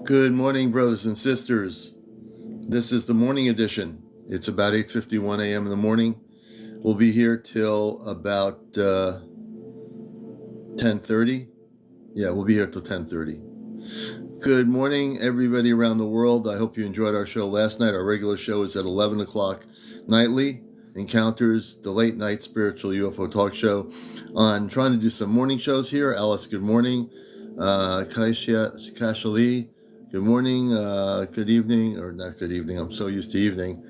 Good morning, brothers and sisters. This is the morning edition. It's about 8:51 a.m. in the morning. We'll be here till about 10:30. Yeah, we'll be here till 10:30. Good morning, everybody around the world. I hope you enjoyed our show last night. Our regular show is at 11 o'clock nightly. Encounters, the late night spiritual UFO talk show. I'm trying to do some morning shows here. Alice, good morning. Kashali, good morning, good evening, or not good evening, I'm so used to evening.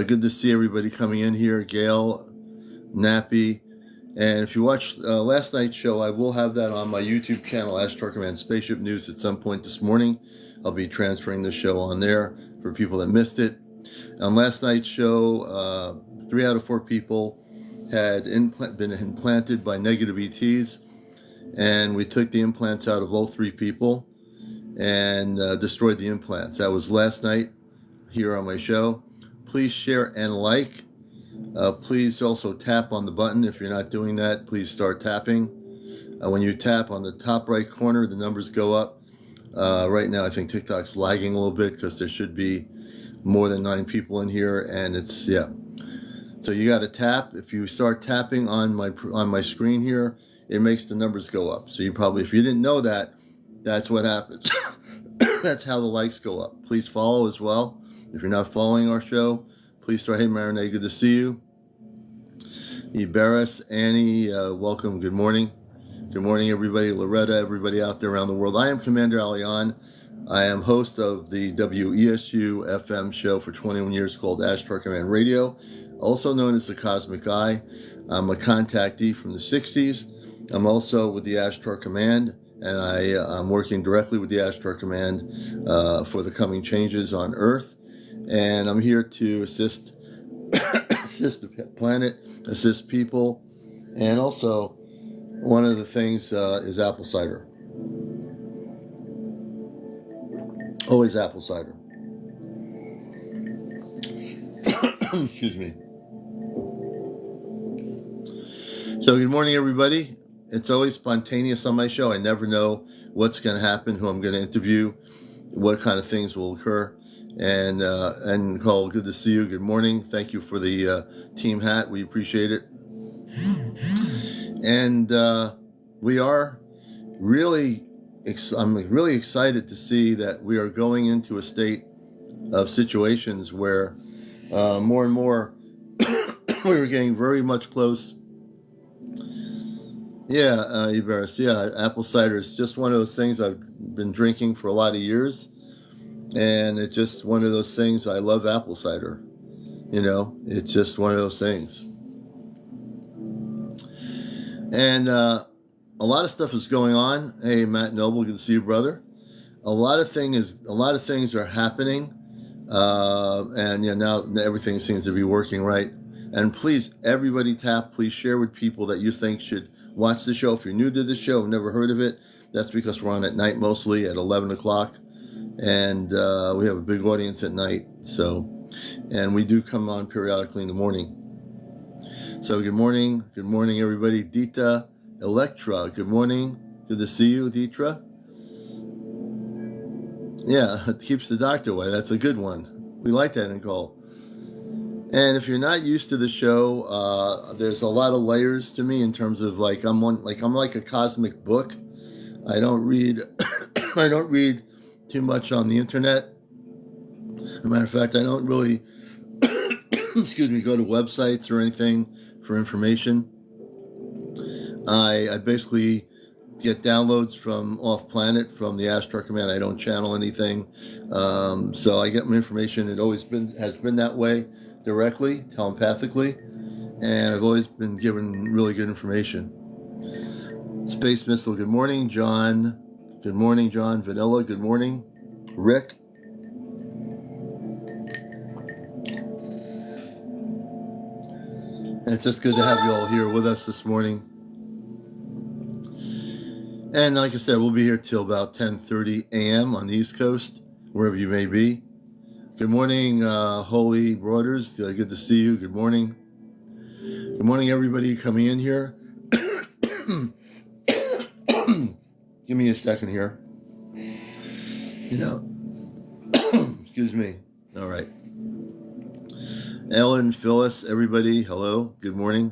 Good to see everybody coming in here. Gail, Nappy, and if you watched last night's show, I will have that on my YouTube channel, Ash Turkman Spaceship News, at some point this morning. I'll be transferring the show on there for people that missed it. On last night's show, 3 out of 4 people had been implanted by negative ETs, and we took the implants out of all 3 people and destroyed the implants. That was last night here on my show. Please share and like. Please also tap on the button. If you're not doing that, please start tapping. When you tap on the top right corner, the numbers go up. Right now, I think TikTok's lagging a little bit because there should be more than 9 people in here, and it's, yeah. So you got to tap. If you start tapping on my screen here, it makes the numbers go up. So you probably, if you didn't know that, that's what happens. That's how the likes go up. Please follow as well. If you're not following our show, please start. Hey, Marinette, good to see you. Iberis, Annie, welcome. Good morning. Good morning, everybody. Loretta, everybody out there around the world. I am CmdrAleon. I am host of the WESU FM show for 21 years called Ash Turkman Radio, also known as the Cosmic Eye. I'm a contactee from the 60s. I'm also with the Ashtar Command, and I'm working directly with the Ashtar Command for the coming changes on Earth. And I'm here to assist the planet, assist people, and also one of the things is apple cider. Always apple cider. Excuse me. So good morning, everybody. It's always spontaneous on my show. I never know what's going to happen, who I'm going to interview, what kind of things will occur. And Nicole, good to see you. Good morning. Thank you for the team hat. We appreciate it. And we are really, I'm really excited to see that we are going into a state of situations where more and more we were getting very much close. Yeah, Iberis, yeah, apple cider is just one of those things I've been drinking for a lot of years, and it's just one of those things. I love apple cider, you know, it's just one of those things. And a lot of stuff is going on. Hey, Matt Noble, good to see you, brother. A lot of things are happening, and yeah, now everything seems to be working right. And please, everybody tap, please share with people that you think should watch the show. If you're new to the show, have never heard of it, that's because we're on at night mostly at 11 o'clock. And we have a big audience at night. So, and we do come on periodically in the morning. So good morning everybody. Dita Electra, good morning. Good to see you, Dita. Yeah, it keeps the doctor away. That's a good one. We like that, Nicole. And if you're not used to the show, there's a lot of layers to me in terms of I'm like a cosmic book. I don't read I don't read too much on the internet. As a matter of fact, I don't really excuse me, go to websites or anything for information. I basically get downloads from off planet from the Ashtar Command. I don't channel anything, so I get my information. It always has been that way, directly, telepathically, and I've always been given really good information. Space Missile, good morning, John. Good morning, John. Vanilla, good morning. Rick. It's just good to have you all here with us this morning. And like I said, we'll be here till about 10:30 a.m. on the East Coast, wherever you may be. Good morning, Holy Brothers. Good to see you. Good morning. Good morning, everybody coming in here. Give me a second here. You know, excuse me. All right. Ellen, Phyllis, everybody, hello, good morning.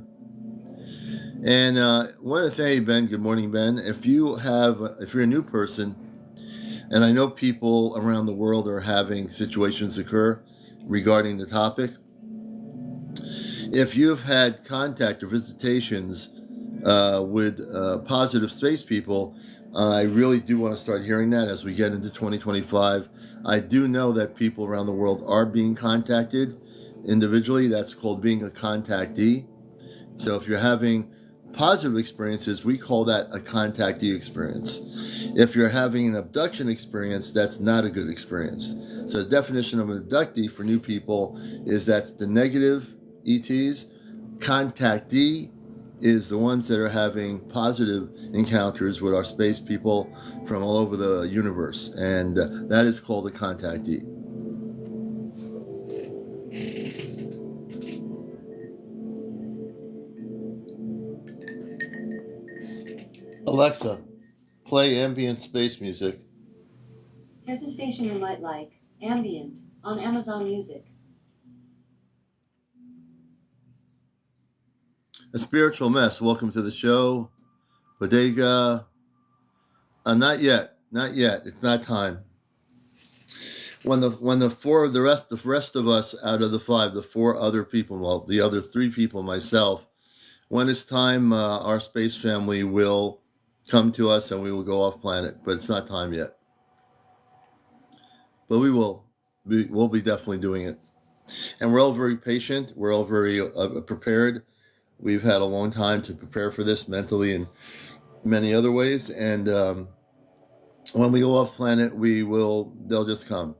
And want to thank Ben. Good morning, Ben. If you're a new person, and I know people around the world are having situations occur regarding the topic. If you've had contact or visitations with positive space people, I really do want to start hearing that as we get into 2025. I do know that people around the world are being contacted individually. That's called being a contactee. So if you're having positive experiences, we call that a contactee experience. If you're having an abduction experience, that's not a good experience. So the definition of an abductee for new people is that's the negative ETs. Contactee is the ones that are having positive encounters with our space people from all over the universe, and that is called a contactee. Alexa, play ambient space music. Here's a station you might like, Ambient, on Amazon Music. A Spiritual Mess, welcome to the show. Bodega, not yet, it's not time. When the rest of us out of the 5, the 4 other people, well, the other 3 people, myself, when it's time, our space family will come to us and we will go off planet, but it's not time yet. But we'll be definitely doing it. And we're all very patient. We're all very prepared. We've had a long time to prepare for this mentally and many other ways. And when we go off planet, they'll just come.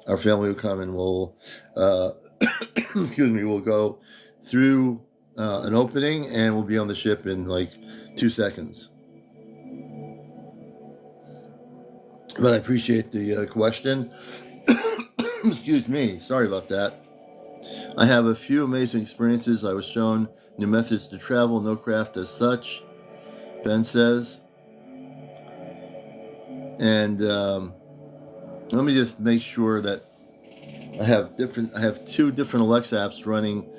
Our family will come and we'll, we'll go through an opening and we'll be on the ship in like 2 seconds. But I appreciate the question. Excuse me, sorry about that. I have a few amazing experiences. I was shown new methods to travel, no craft as such, Ben says. And let me just make sure that I have 2 different Alexa apps running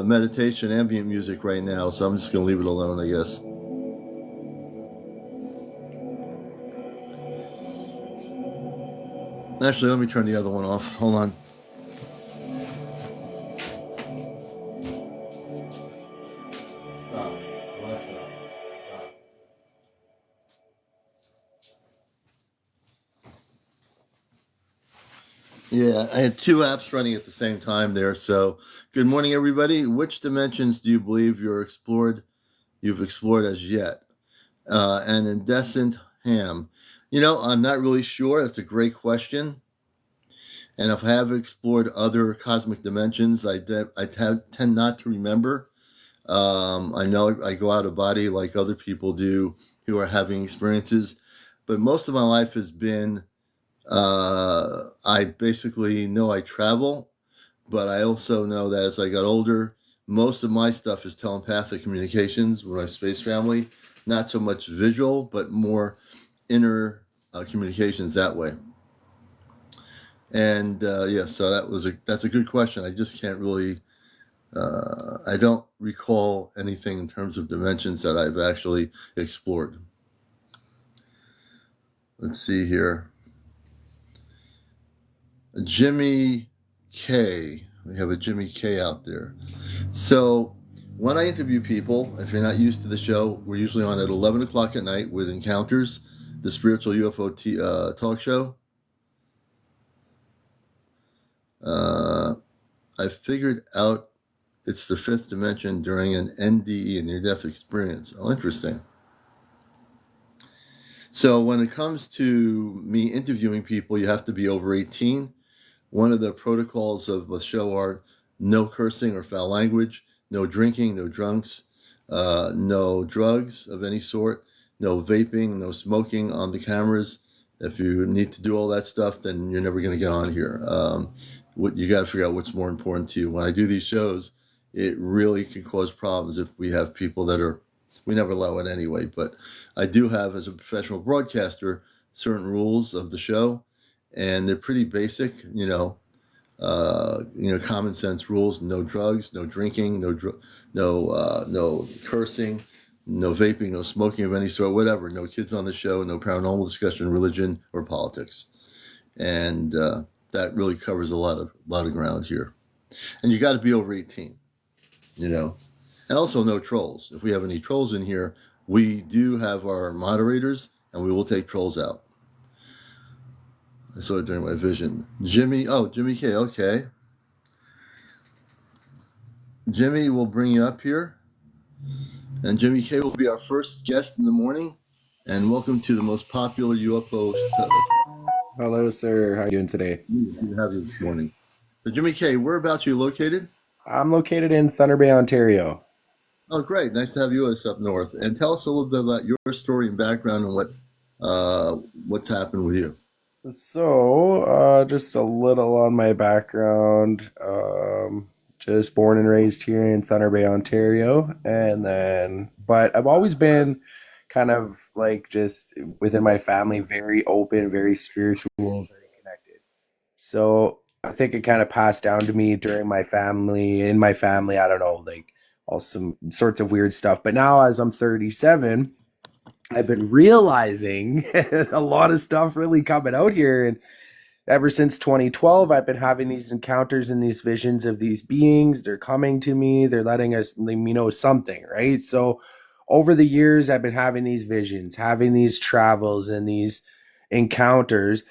meditation, ambient music right now, so I'm just going to leave it alone, I guess. Actually, let me turn the other one off. Hold on. Stop. Alexa, stop. Yeah, I had 2 apps running at the same time there. So, good morning, everybody. Which dimensions do you believe you've explored as yet? And Indecent Ham. I'm not really sure. That's a great question. And if I have explored other cosmic dimensions, I tend not to remember. I know I go out of body like other people do who are having experiences. But most of my life has been, I basically know I travel. But I also know that as I got older, most of my stuff is telepathic communications with my space family. Not so much visual, but more inner communications that way. And so that's a good question. I just can't really, I don't recall anything in terms of dimensions that I've actually explored. Let's see here. Jimmy K. We have a Jimmy K out there. So when I interview people, if you're not used to the show, we're usually on at 11 o'clock at night with Encounters, the spiritual UFO talk show. I figured out it's the 5th dimension during an NDE, a near-death experience. Oh, interesting. So when it comes to me interviewing people, you have to be over 18. One of the protocols of the show are no cursing or foul language, no drinking, no drunks, no drugs of any sort, no vaping, no smoking on the cameras. If you need to do all that stuff, then you're never going to get on here. You got to figure out what's more important to you. When I do these shows, it really can cause problems if we have people we never allow it anyway, but I do have, as a professional broadcaster, certain rules of the show, and they're pretty basic. Common sense rules: no drugs, no drinking, no cursing, no vaping, no smoking of any sort, whatever. No kids on the show, no paranormal discussion, religion, or politics, and that really covers a lot of ground here. And you got to be over 18, and also no trolls. If we have any trolls in here, we do have our moderators, and we will take trolls out. I saw it during my vision. Jimmy K. Okay. Jimmy will bring you up here. And Jimmy K will be our first guest in the morning. And welcome to the most popular UFO show. Hello, sir. How are you doing today? Good to have you this morning. So Jimmy K, whereabouts are you located? I'm located in Thunder Bay, Ontario. Oh, great. Nice to have you with us up north. And tell us a little bit about your story and background and what's happened with you. So, just a little on my background. Just born and raised here in Thunder Bay, Ontario. But I've always been kind of like just within my family, very open, very spiritual, very connected. So I think it kind of passed down to me in my family, I don't know, like all some sorts of weird stuff. But now as I'm 37, I've been realizing a lot of stuff really coming out here. And ever since 2012, I've been having these encounters and these visions of these beings. They're coming to me. They're letting me know something, right? So over the years, I've been having these visions, having these travels and these encounters.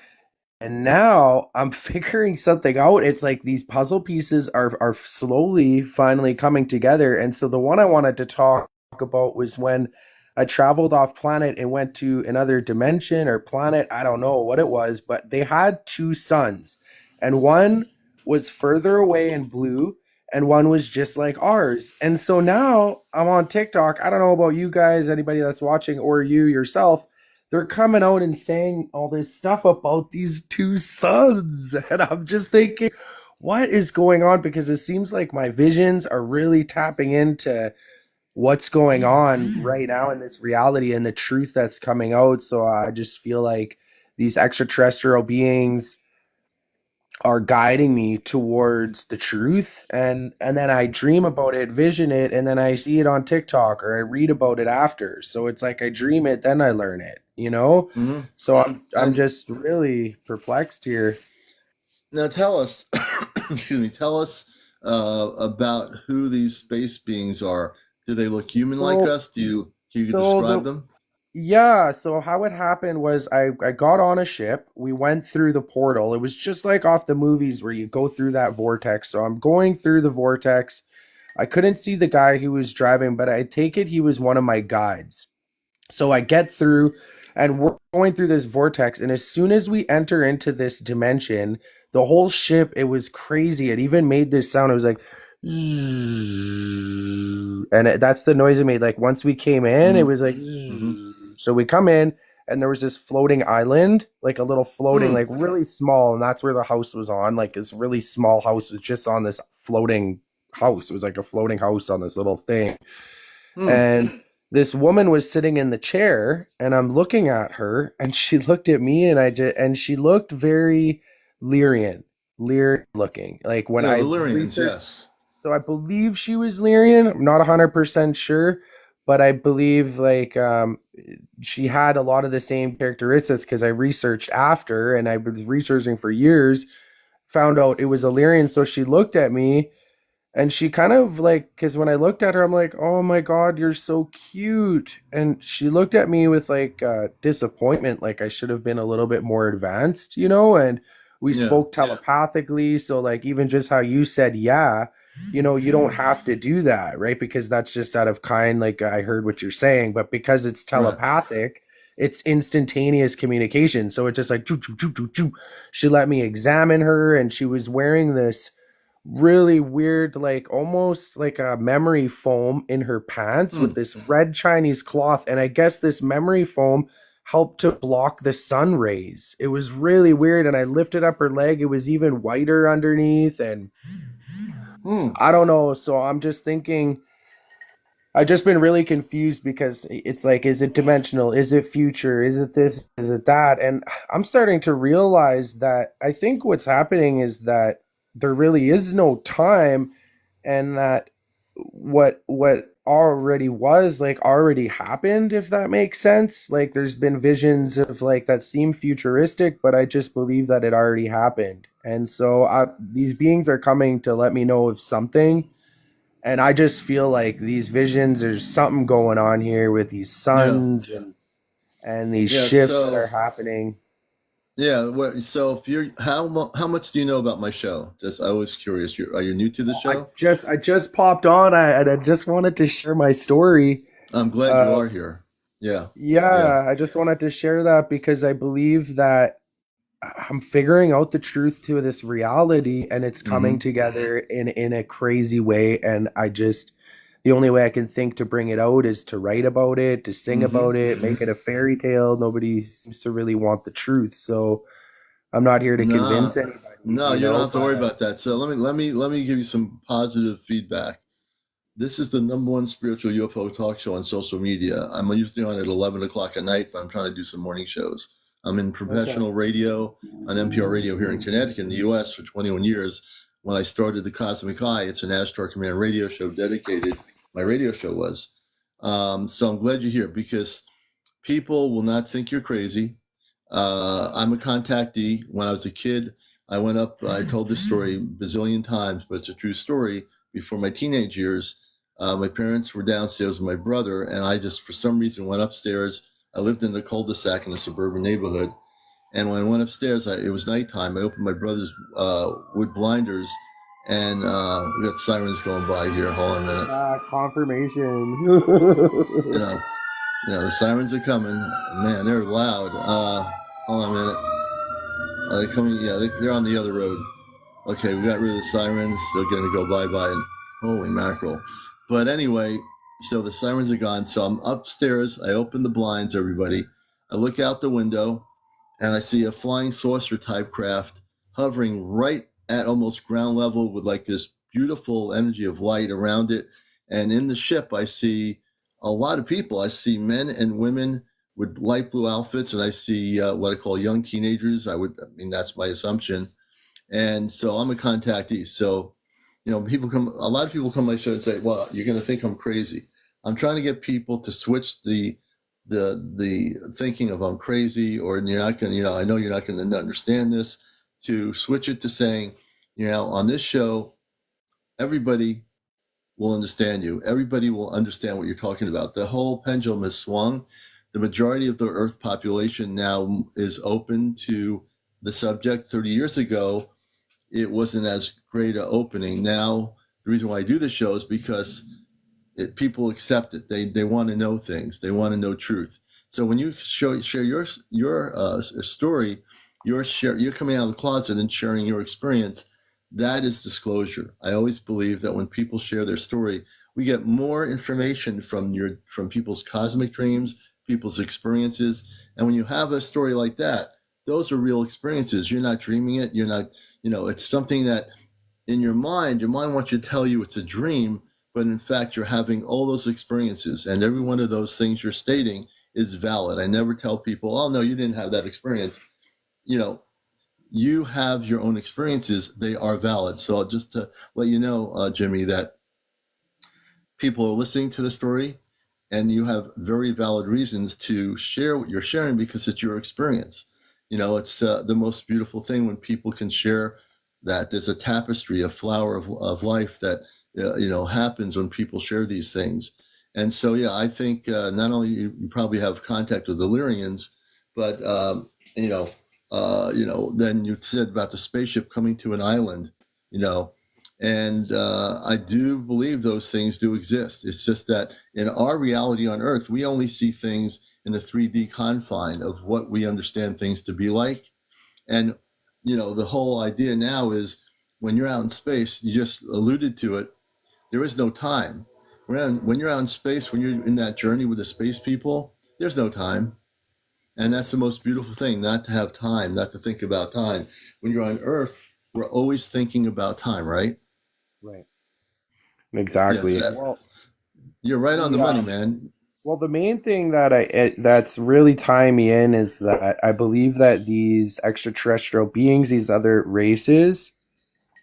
And now I'm figuring something out. It's like these puzzle pieces are slowly finally coming together. And so the one I wanted to talk about was when I traveled off planet and went to another dimension or planet. I don't know what it was, but they had two suns, and one was further away in blue, and one was just like ours. And so now I'm on TikTok. I don't know about you guys, anybody that's watching, or you yourself. They're coming out and saying all this stuff about these two suns. And I'm just thinking, what is going on? Because it seems like my visions are really tapping into what's going on right now in this reality and the truth that's coming out. So I just feel like these extraterrestrial beings are guiding me towards the truth, and then I dream about it, vision it, and then I see it on TikTok or I read about it after. So it's like I dream it, then I learn it, Mm-hmm. So I'm just really perplexed here. Now tell us, tell us about who these space beings are. Do they look human like So us? Can you so describe the them? Yeah, so how it happened was I got on a ship. We went through the portal. It was just like off the movies where you go through that vortex. So I'm going through the vortex. I couldn't see the guy who was driving, but I take it he was one of my guides. So I get through and we're going through this vortex. And as soon as we enter into this dimension, the whole ship, it was crazy. It even made this sound. It was like, that's the noise it made. Like once we came in, it Mm-hmm. was like, Mm-hmm. so we come in and there was this floating island, like a little floating, Hmm. like really small. And that's where the house was on. Like this really small house was just on this floating house. It was like a floating house on this little thing. Hmm. And this woman was sitting in the chair and I'm looking at her and she looked at me and she looked very Lyrian looking. Like when Yeah, I Valyrians, researched, yes. so I believe she was Lyrian. I'm not 100% sure, but I believe like she had a lot of the same characteristics because I researched after and I was researching for years, found out it was Illyrian. So she looked at me and she kind of like, because when I looked at her, I'm like, oh my God, you're so cute. And she looked at me with like disappointment, like I should have been a little bit more advanced, And we Yeah. spoke telepathically. So, like, even just how you said, yeah, you don't have to do that, right? Because that's just out of kind. Like, I heard what you're saying, but because it's Right. telepathic, it's instantaneous communication. So it's just like, choo, choo, choo, choo, choo. She let me examine her, and she was wearing this really weird, like almost like a memory foam in her pants Hmm. with this red Chinese cloth. And I guess this memory foam helped to block the sun rays. It was really weird. And I lifted up her leg. It was even whiter underneath. And Hmm. I don't know. So I'm just thinking I've just been really confused because it's like, is it dimensional? Is it future? Is it this? Is it that? And I'm starting to realize that I think what's happening is that there really is no time, and that what already was like already happened, if that makes sense. Like there's been visions of like that seem futuristic, but I just believe that it already happened. And so these beings are coming to let me know of something, and I just feel like these visions, there's something going on here with these Yeah, suns and these yeah. shifts that are So happening. yeah, so if you're how much do you know about my show? Just I was curious. Are you new to the show? I just popped on, and I just wanted to share my story. I'm glad you Uh, are here. Yeah, yeah. yeah, I just wanted to share that because I believe that I'm figuring out the truth to this reality, and it's coming Hmm. together in a crazy way. And I just, the only way I can think to bring it out is to write about it, to sing Hmm. about it, make it a fairy tale. Nobody seems to really want the truth, so I'm not here to Nah, convince anybody, no, you you don't know. have to worry But about that. So let me give you some positive feedback. This is the number one spiritual UFO talk show on social media. I'm usually on at 11 o'clock at night, but I'm trying to do some morning shows. I'm in okay, professional radio on NPR radio here in Connecticut, in the US, for 21 years. When I started the Cosmic Eye, it's an Astro Command radio show dedicated. My radio show was. So I'm glad you're here because people will not think you're crazy. I'm a contactee. When I was a kid, I went up, I told this story a bazillion times, but it's a true story. Before my teenage years, my parents were downstairs with my brother, and I just, for some reason, went upstairs. I lived in a cul-de-sac in a suburban neighborhood. And when I went upstairs, it was nighttime. I opened my brother's wood blinders, and we got sirens going by here. Hold on a minute. confirmation. You know, the sirens are coming. Man, they're loud. Hold on a minute. Are they coming? Yeah, they're on the other road. Okay, we got rid of the sirens. They're going to go bye-bye. And holy mackerel. But anyway, so the sirens are gone. So I'm upstairs. I open the blinds, everybody. I look out the window, and I see a flying saucer type craft hovering right at almost ground level with like this beautiful energy of light around it. And in the ship, I see a lot of people. I see men and women with light blue outfits, and I see what I call young teenagers. I mean, that's my assumption. And so I'm a contactee. So, a lot of people come on my show and say, well, you're going to think I'm crazy. I'm trying to get people to switch the thinking of I'm crazy, or you're not going to, I know you're not going to understand this, to switch it to saying, on this show, everybody will understand you. Everybody will understand what you're talking about. The whole pendulum has swung. The majority of the Earth population now is open to the subject. 30 years ago, it wasn't as great an opening. Now, the reason why I do this show is because people accept it. They want to know things. They want to know truth. So when you share your story, you're coming out of the closet and sharing your experience. That is disclosure. I always believe that when people share their story, we get more information from people's cosmic dreams, people's experiences. And when you have a story like that, those are real experiences. You're not dreaming it. You're not, it's something that in your mind wants you to tell you it's a dream, but in fact, you're having all those experiences, and every one of those things you're stating is valid. I never tell people, oh, no, you didn't have that experience. You know, you have your own experiences, they are valid. So just to let you know, Jimmy, that people are listening to the story, and you have very valid reasons to share what you're sharing because it's your experience. It's the most beautiful thing when people can share that there's a tapestry, a flower of life that happens when people share these things. And so, yeah, I think not only you probably have contact with the Lyrians, but then you said about the spaceship coming to an island, you know, and I do believe those things do exist. It's just that in our reality on Earth, we only see things in the 3D confine of what we understand things to be like. And, the whole idea now is when you're out in space, you just alluded to it, there is no time. When you're out in space, when you're in that journey with the space people, there's no time. And that's the most beautiful thing, not to have time, not to think about time. When you're on Earth, we're always thinking about time, right? Right. Yes. Exactly. Well, You're right on the money, Yeah. man. Well, the main thing that that's really tying me in is that I believe that these extraterrestrial beings, these other races,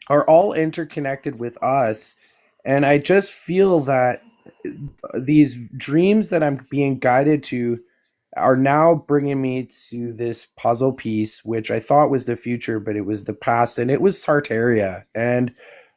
are all interconnected with us. And I just feel that these dreams that I'm being guided to are now bringing me to this puzzle piece, which I thought was the future, but it was the past, and it was Tartaria. And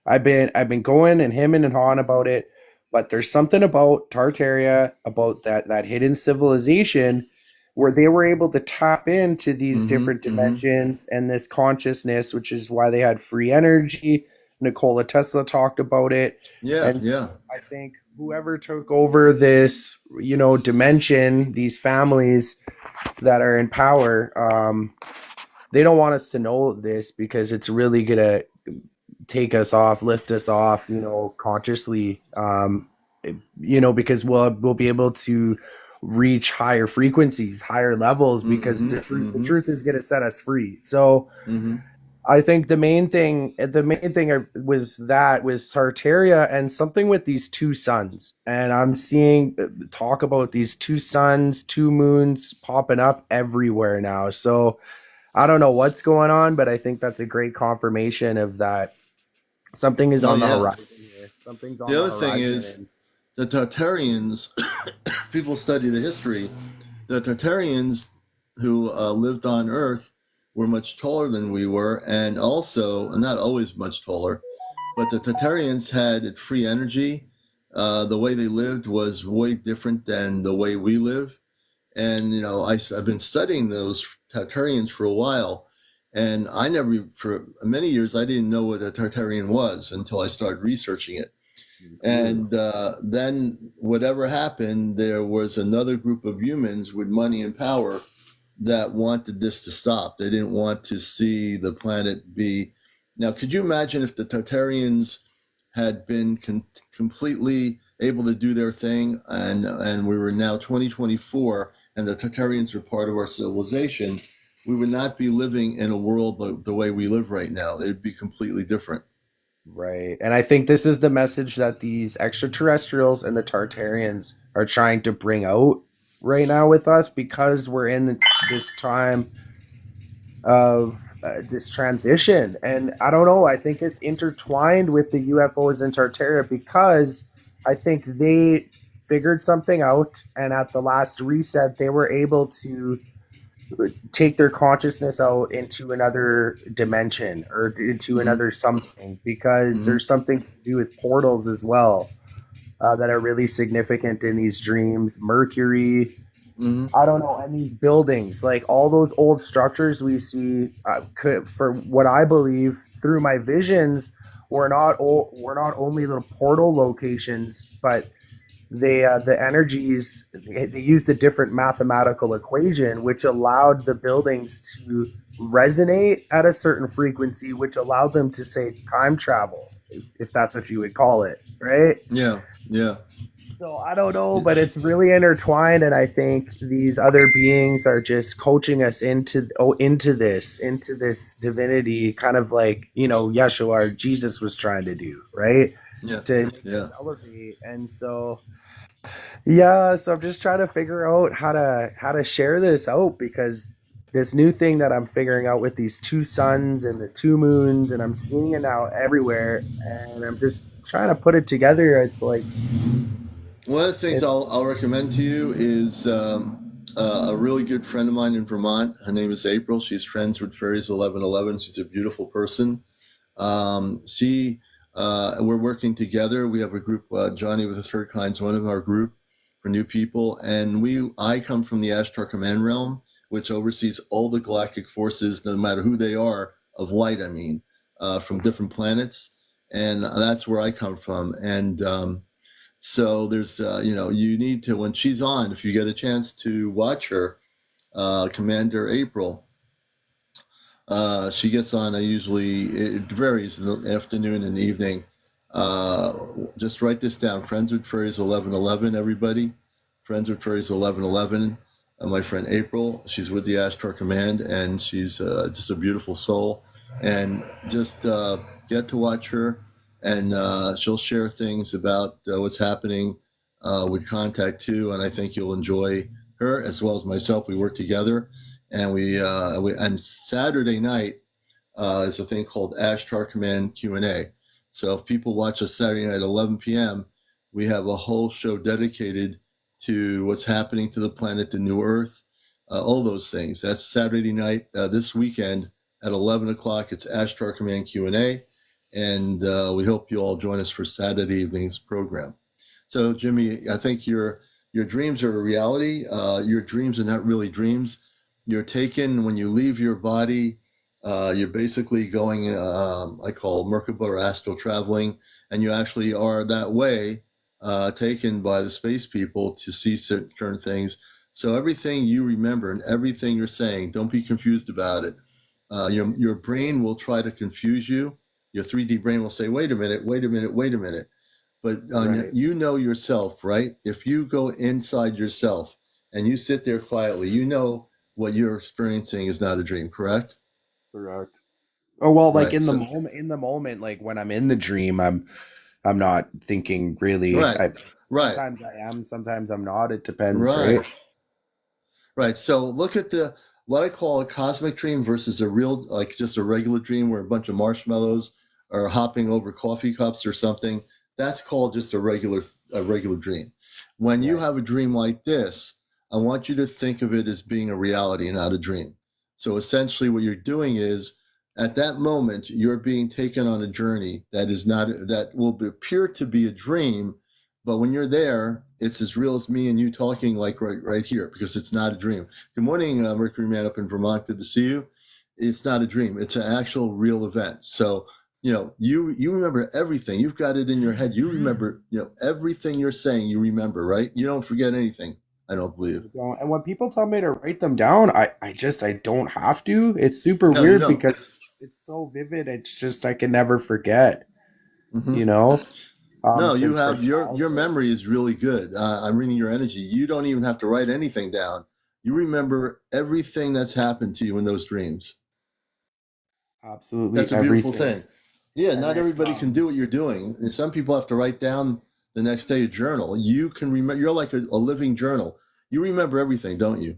I've been going and hemming and hawing about it, but there's something about Tartaria, about that hidden civilization, where they were able to tap into these Mm-hmm. different Mm-hmm. dimensions and this consciousness, which is why they had free energy. Nikola Tesla talked about it, Yeah, and so yeah. I think whoever took over this, dimension, these families that are in power, they don't want us to know this because it's really gonna take us off, lift us off, consciously, because we'll be able to reach higher frequencies, higher levels, because Mm-hmm. the Mm-hmm. truth is going to set us free. So Mm-hmm. I think the main thing was Tartaria and something with these two suns. And I'm seeing talk about these two suns, two moons popping up everywhere now. So I don't know what's going on, but I think that's a great confirmation of that something is Oh on the yeah. horizon here. Something's on The the other thing horizon, is and the Tartarians. People study the history. The Tartarians who lived on Earth were much taller than we were, and also not always much taller. But the Tartarians had free energy. The way they lived was way different than the way we live. And I've been studying those Tartarians for a while, and I never, for many years, I didn't know what a Tartarian was until I started researching it. cool. And then whatever happened, there was another group of humans with money and power that wanted this to stop. They didn't want to see the planet be. Now, could you imagine if the Tartarians had been completely able to do their thing, and we were now 2024, and the Tartarians were part of our civilization? We would not be living in a world the way we live right now. It would be completely different. Right. And I think this is the message that these extraterrestrials and the Tartarians are trying to bring out right now with us, because we're in this time of this transition. And I don't know, I think it's intertwined with the UFOs in Tartaria, because I think they figured something out. And at the last reset, they were able to take their consciousness out into another dimension or into Mm-hmm. another something, because Mm-hmm. there's something to do with portals as well, that are really significant in these dreams. Mercury, Mm-hmm. I don't know, and these buildings, like all those old structures we see, for what I believe through my visions, were not only little portal locations, but the energies, they used a different mathematical equation which allowed the buildings to resonate at a certain frequency, which allowed them to say time travel, if that's what you would call it, right? Yeah, yeah. So I don't know, but it's really intertwined, and I think these other beings are just coaching us into this divinity, kind of like Yeshua or Jesus was trying to do, right? Yeah, To make yeah. us elevate, and so yeah, so I'm just trying to figure out how to share this out, because this new thing that I'm figuring out with these two suns and the two moons, and I'm seeing it now everywhere, and I'm just trying to put it together. It's like One of the things it. I'll recommend to you is a really good friend of mine in Vermont. Her name is April. She's friends with Fairies 1111. She's a beautiful person. She We're working together. We have a group. Johnny with the Third Kind's one of our group for new people, and I come from the Ashtar Command Realm, which oversees all the galactic forces, no matter who they are, of light. I mean, from different planets, and that's where I come from. And so there's, you need to, when she's on, if you get a chance to watch her, Commander April, she gets on. It varies in the afternoon and evening. Uh, just write this down. Friends with Fairies 1111, everybody. Friends with Fairies 1111. My friend April, she's with the Ashtar Command, and she's just a beautiful soul. And just get to watch her, and she'll share things about what's happening with contact too, and I think you'll enjoy her as well as myself. We work together, and and Saturday night is a thing called Ashtar Command Q&A. So if people watch us Saturday night at 11 p.m., we have a whole show dedicated to what's happening to the planet, the new Earth, all those things. That's Saturday night this weekend at 11 o'clock. It's Ashtar Command Q&A, and we hope you all join us for Saturday evening's program. So, Jimmy, I think your dreams are a reality. Your dreams are not really dreams. You're taken when you leave your body. You're basically going, I call Merkaba or astral traveling, and you actually are that way taken by the space people to see certain things. So everything you remember and everything you're saying, don't be confused about it. Your brain will try to confuse you. Your 3D brain will say, wait a minute, wait a minute, wait a minute. But Right. you know yourself, right? If you go inside yourself and you sit there quietly, you know what you're experiencing is not a dream, correct? Correct. Oh well, like Right. So, in the moment, like when I'm in the dream, I'm not thinking really. right, I right, sometimes I am, sometimes I'm not. It depends, right, right? right. So look at what I call a cosmic dream versus a real, like just a regular dream where a bunch of marshmallows are hopping over coffee cups or something. That's called just a regular dream. When you Right. have a dream like this, I want you to think of it as being a reality, not a dream. So essentially, what you're doing is at that moment you're being taken on a journey that will appear to be a dream, but when you're there, it's as real as me and you talking like right here because it's not a dream. Good morning, Mercury Man up in Vermont. Good to see you. It's not a dream. It's an actual real event. So you remember everything. You've got it in your head. You remember everything you're saying. You remember, right? You don't forget anything. I don't believe. I don't. And when people tell me to write them down, I don't have to. It's super No, you weird don't. because it's so vivid. It's just I can never forget, Hmm. you know? No, you Since from have your childhood. memory is really good. I'm reading your energy. You don't even have to write anything down. You remember everything that's happened to you in those dreams. Absolutely That's a beautiful everything. thing. Yeah, And not if everybody can do what you're doing. And some people have to write down the next day a journal. You can remember. You're like a living journal. You remember everything, don't you?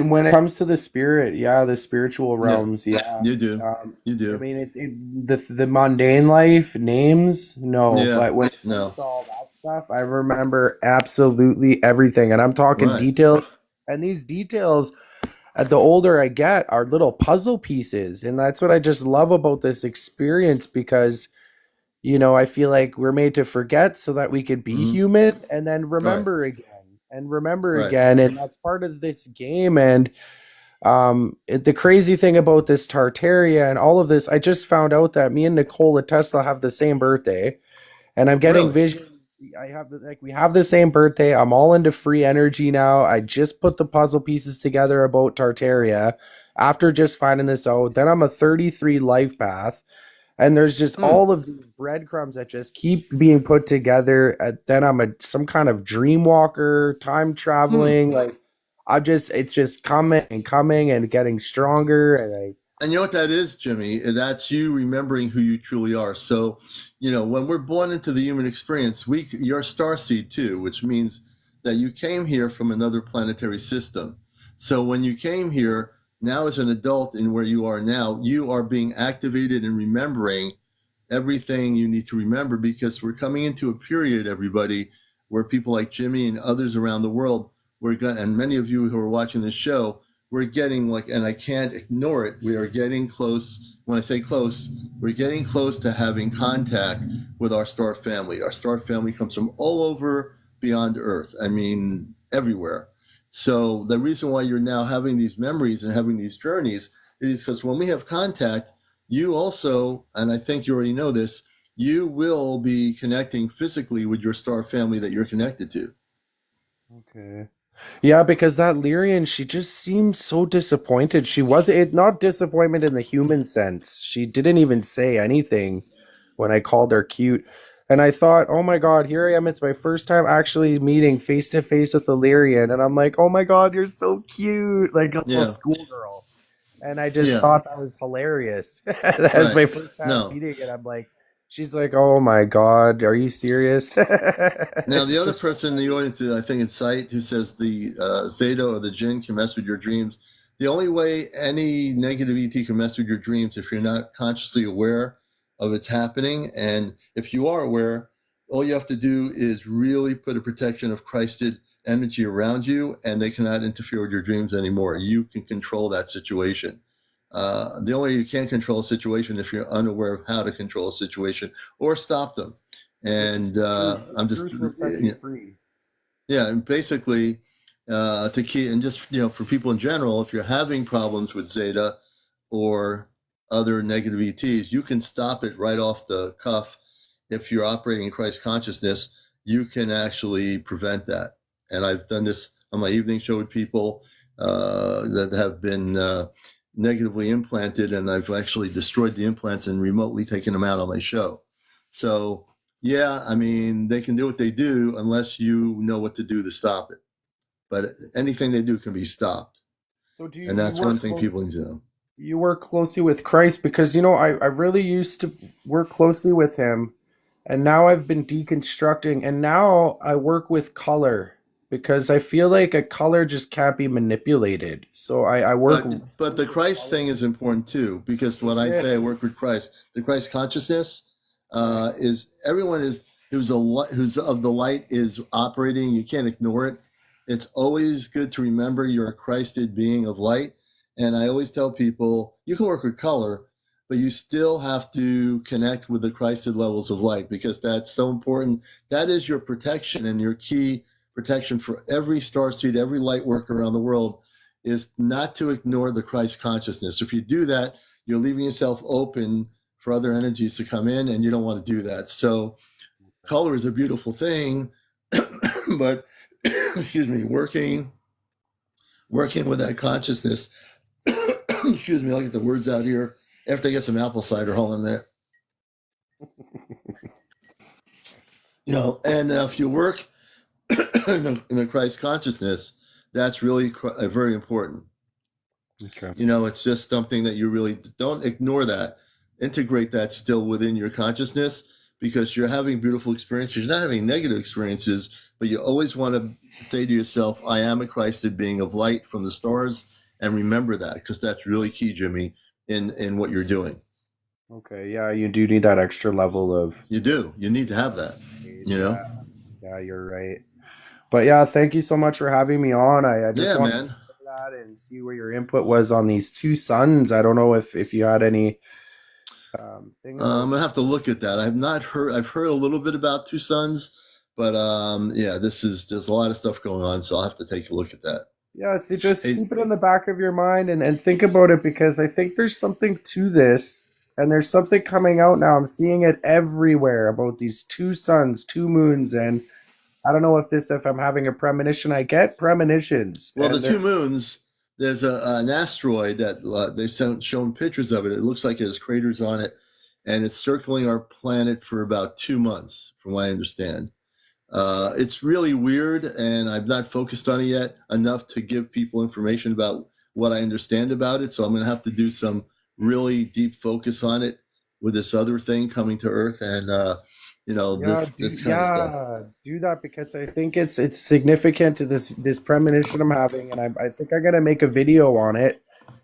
when it comes to the spirit, yeah, the spiritual Yeah, realms, yeah. you do. Um, You I do. mean, the mundane life names, no, Yeah. but when it comes No. to all that stuff, I remember absolutely everything, and I'm talking Right. details. And these details, the older I get, are little puzzle pieces, and that's what I just love about this experience because I feel like we're made to forget so that we could be Hmm. human and then Right. remember again and remember Right. again, and that's part of this game. And the crazy thing about this Tartaria and all of this, I just found out that me and Nikola Tesla have the same birthday, and I'm getting Really. visions. I have like we have the same birthday. I'm all into free energy now. I just put the puzzle pieces together about Tartaria after just finding this out. Then I'm a 33 life path, and there's just Hmm. all of these breadcrumbs that just keep being put together. Then I'm some kind of dream walker, time Hmm. traveling. Like it's just coming and coming and getting stronger. And And you know what that is, Jimmy? That's you remembering who you truly are. So, when we're born into the human experience, you're a star seed too, which means that you came here from another planetary system. So when you came here, now as an adult in where you are now, you are being activated and remembering everything you need to remember because we're coming into a period, everybody, where people like Jimmy and others around the world, and many of you who are watching this show, we're getting like, and I can't ignore it, we are getting close. When I say close, we're getting close to having contact with our star family. Our star family comes from all over beyond Earth. I mean, everywhere. So the reason why you're now having these memories and having these journeys is because when we have contact, you also, and I think you already know this, you will be connecting physically with your star family that you're connected to. okay. Yeah, because that Lyrian, she just seemed so disappointed. She was it not disappointment in the human sense. She didn't even say anything when I called her cute. And I thought, oh my God, here I am. It's my first time actually meeting face to face with Illyrian. And I'm like, oh my God, you're so cute. Like a little Yeah, schoolgirl. And I just yeah, thought that was hilarious. That was right. my first time No, meeting it. I'm like, She's like, "Oh my God, are you serious?" Now, the It's other just so person in the funny. audience, I think it's Sight, who says the Zeta or the Jinn can mess with your dreams. The only way any negative ET can mess with your dreams if you're not consciously aware of it's happening, and if you are aware, all you have to do is really put a protection of Christed energy around you, and they cannot interfere with your dreams anymore. You can control that situation. The only way you can't control a situation if you're unaware of how to control a situation or stop them. It's just And truth. I'm just, Truth will set you free. yeah, and basically, to keep, and just, for people in general, if you're having problems with Zeta or other negative ETs, you can stop it right off the cuff. If you're operating in Christ consciousness, you can actually prevent that. And I've done this on my evening show with people that have been negatively implanted, and I've actually destroyed the implants and remotely taken them out on my show. So, yeah, I mean, they can do what they do unless you know what to do to stop it. But anything they do can be stopped. So do And you that's work one thing people close? need to know. You work closely with Christ because I really used to work closely with him, and now I've been deconstructing, and now I work with color because I feel like a color just can't be manipulated. So I work But the close with Christ thing color. is important too, because when I Yeah. say I work with Christ, the Christ consciousness Right. is everyone is who's of the light is operating. You can't ignore it. It's always good to remember you're a Christed being of light. And I always tell people you can work with color, but you still have to connect with the Christed levels of light because that's so important. That is your protection and your key protection for every starseed, every light worker around the world is not to ignore the Christ consciousness. If you do that, you're leaving yourself open for other energies to come in, and you don't want to do that. So, color is a beautiful thing, but excuse me, working with that consciousness. Excuse me, I'll get the words out here after I get some apple cider. Hold on there. And if you work in the Christ consciousness, that's really very important. Okay. It's just something that you really don't ignore that. Integrate that still within your consciousness because you're having beautiful experiences. You're not having negative experiences, but you always want to say to yourself, I am a Christed being of light from the stars. And remember that because that's really key, Jimmy, in what you're doing. Okay. Yeah, you do need that extra level of You do. You need to have that, you yeah, know? yeah, you're right. But yeah, thank you so much for having me on. I just Yeah, wanted to man. say that and see where your input was on these two suns. I don't know if you had any thing I'm about. gonna have to look at that. I've not heard. I've heard a little bit about Two Sons, but yeah, there's a lot of stuff going on, so I'll have to take a look at that. Yeah, see, just Hey, keep it in the back of your mind and think about it because I think there's something to this, and there's something coming out now. I'm seeing it everywhere about these two suns, two moons, and I don't know if I'm having a premonition. I get premonitions, well, the and two they're moons. There's an asteroid that shown pictures of it. It looks like it has craters on it, and it's circling our planet for about 2 months, from what I understand. It's really weird, and I've not focused on it yet enough to give people information about what I understand about it. So I'm going to have to do some really deep focus on it with this other thing coming to Earth, and yeah, this kind of stuff. do that because I think it's significant to this premonition I'm having, and I think I'm gonna make a video on it,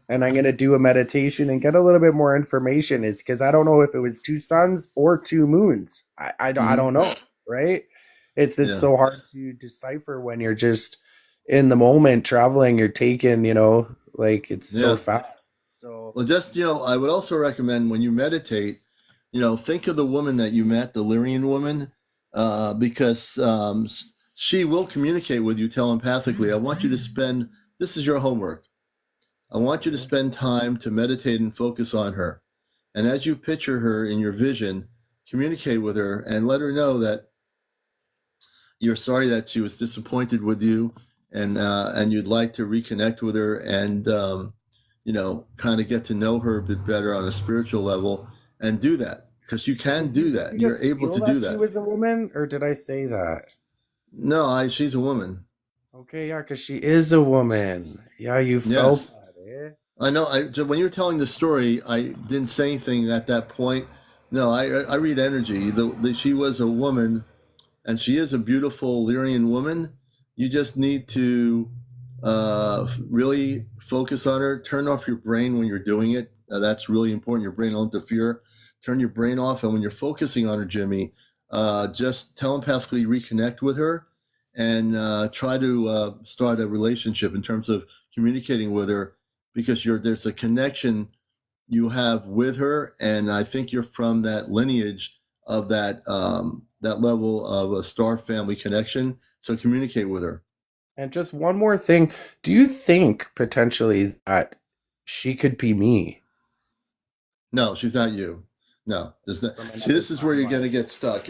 and I'm gonna do a meditation and get a little bit more information. Is because I don't know if it was two suns or two moons. I Hmm. don't know, right? It's Yeah, so hard to decipher when you're just in the moment traveling. You're taking, like it's so yeah. fast. So Well, just I would also recommend when you meditate, think of the woman that you met, the Lyrian woman, because she will communicate with you telepathically. I want you to spend. This is your homework. I want you to okay. spend time to meditate and focus on her. And as you picture her in your vision, communicate with her and let her know that you're sorry that she was disappointed with you, and you'd like to reconnect with her and kind of get to know her a bit better on a spiritual level, and do that because you can do Did that. you You're just able feel to do that she that. was a woman, or did I say that? No, she's a woman. Okay, yeah, because she is a woman. Yeah, you felt Yes, that, eh? I know. When you were telling the story, I didn't say anything at that point, No, I read energy. She was a woman, and she is a beautiful Lyrian woman. You just need to really focus on her. Turn off your brain when you're doing it. That's really important. Your brain won't interfere. Turn your brain off, and when you're focusing on her, Jimmy, just telepathically reconnect with her and try to start a relationship in terms of communicating with her, because there's a connection you have with her, and I think you're from that lineage of that level of a star family connection. So communicate with her. And just one more thing. Do you think potentially that she could be me No, she's not you. No, there's not. from See, another this is where you're going timeline? to get stuck.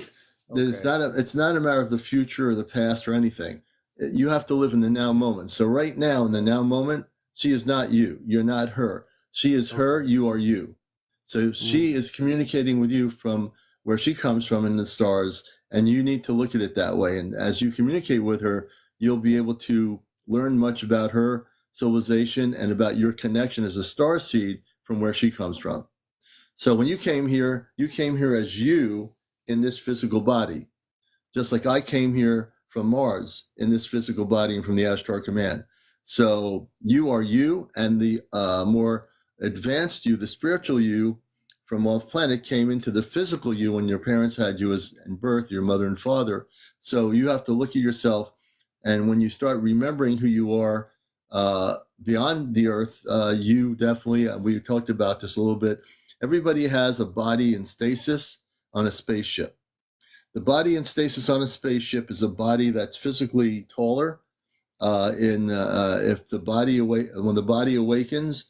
There's Okay. not a. It's not a matter of the future or the past or anything. You have to live in the now moment. So right now, in the now moment, she is not you. You're not her. She is her. Okay. You are you. So Mm. she is communicating with you from where she comes from in the stars, and you need to look at it that way. And as you communicate with her, you'll be able to learn much about her civilization and about your connection as a star seed from where she comes from. So when you came here as you in this physical body, just like I came here from Mars in this physical body and from the Ashtar Command. So you are you, and the more advanced you, the spiritual you from off planet, came into the physical you when your parents had you as in birth, your mother and father. So you have to look at yourself, and when you start remembering who you are beyond the earth, you definitely, we talked about this a little bit. Everybody has a body in stasis on a spaceship. The body in stasis on a spaceship is a body that's physically taller. If the when the body awakens,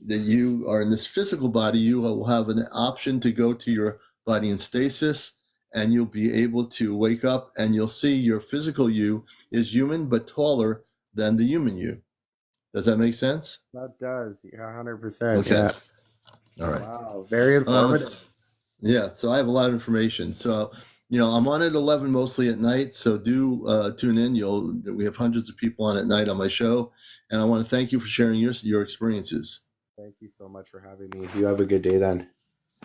then you are in this physical body. You will have an option to go to your body in stasis, and you'll be able to wake up, and you'll see your physical you is human but taller than the human you. Does that make sense? That does. Yeah, 100%. Okay. Yeah. All right. Wow. Very Uh, informative. Yeah, so I have a lot of information. So, I'm on at 11 mostly at night. So do tune in. We have hundreds of people on at night on my show, and I want to thank you for sharing your experiences. Thank you so much for having me. You have a good day then.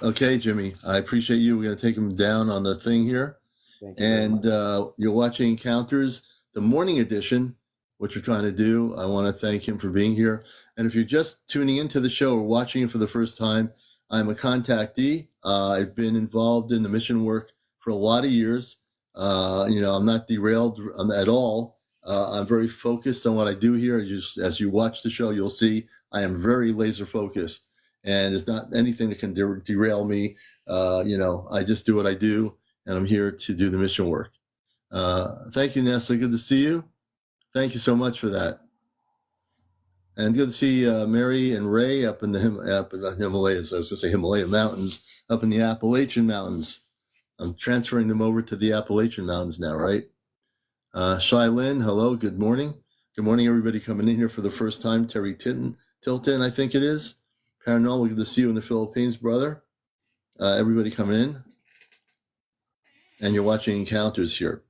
Okay, Jimmy, I appreciate you. We're going to take them down on the thing here, Thank you very and much. you're watching Encounters, the morning edition, which we're trying to do. I want to thank him for being here. And if you're just tuning into the show or watching it for the first time, I'm a contactee. I've been involved in the mission work for a lot of years. I'm not derailed at all. I'm very focused on what I do here. As you watch the show, you'll see I am very laser focused, and there's not anything that can derail me. I just do what I do, and I'm here to do the mission work. Thank you, Nessa. Good to see you. Thank you so much for that. And good to see Mary and Ray up in the Himalayas. I was going to say Himalaya Mountains, up in the Appalachian Mountains. I'm transferring them over to the Appalachian Mountains now, right? Shai Lynn, hello, good morning. Good morning, everybody coming in here for the first time. Terry Tilton, I think it is. Paranormal, good to see you in the Philippines, brother. Everybody coming in. And you're watching Encounters here.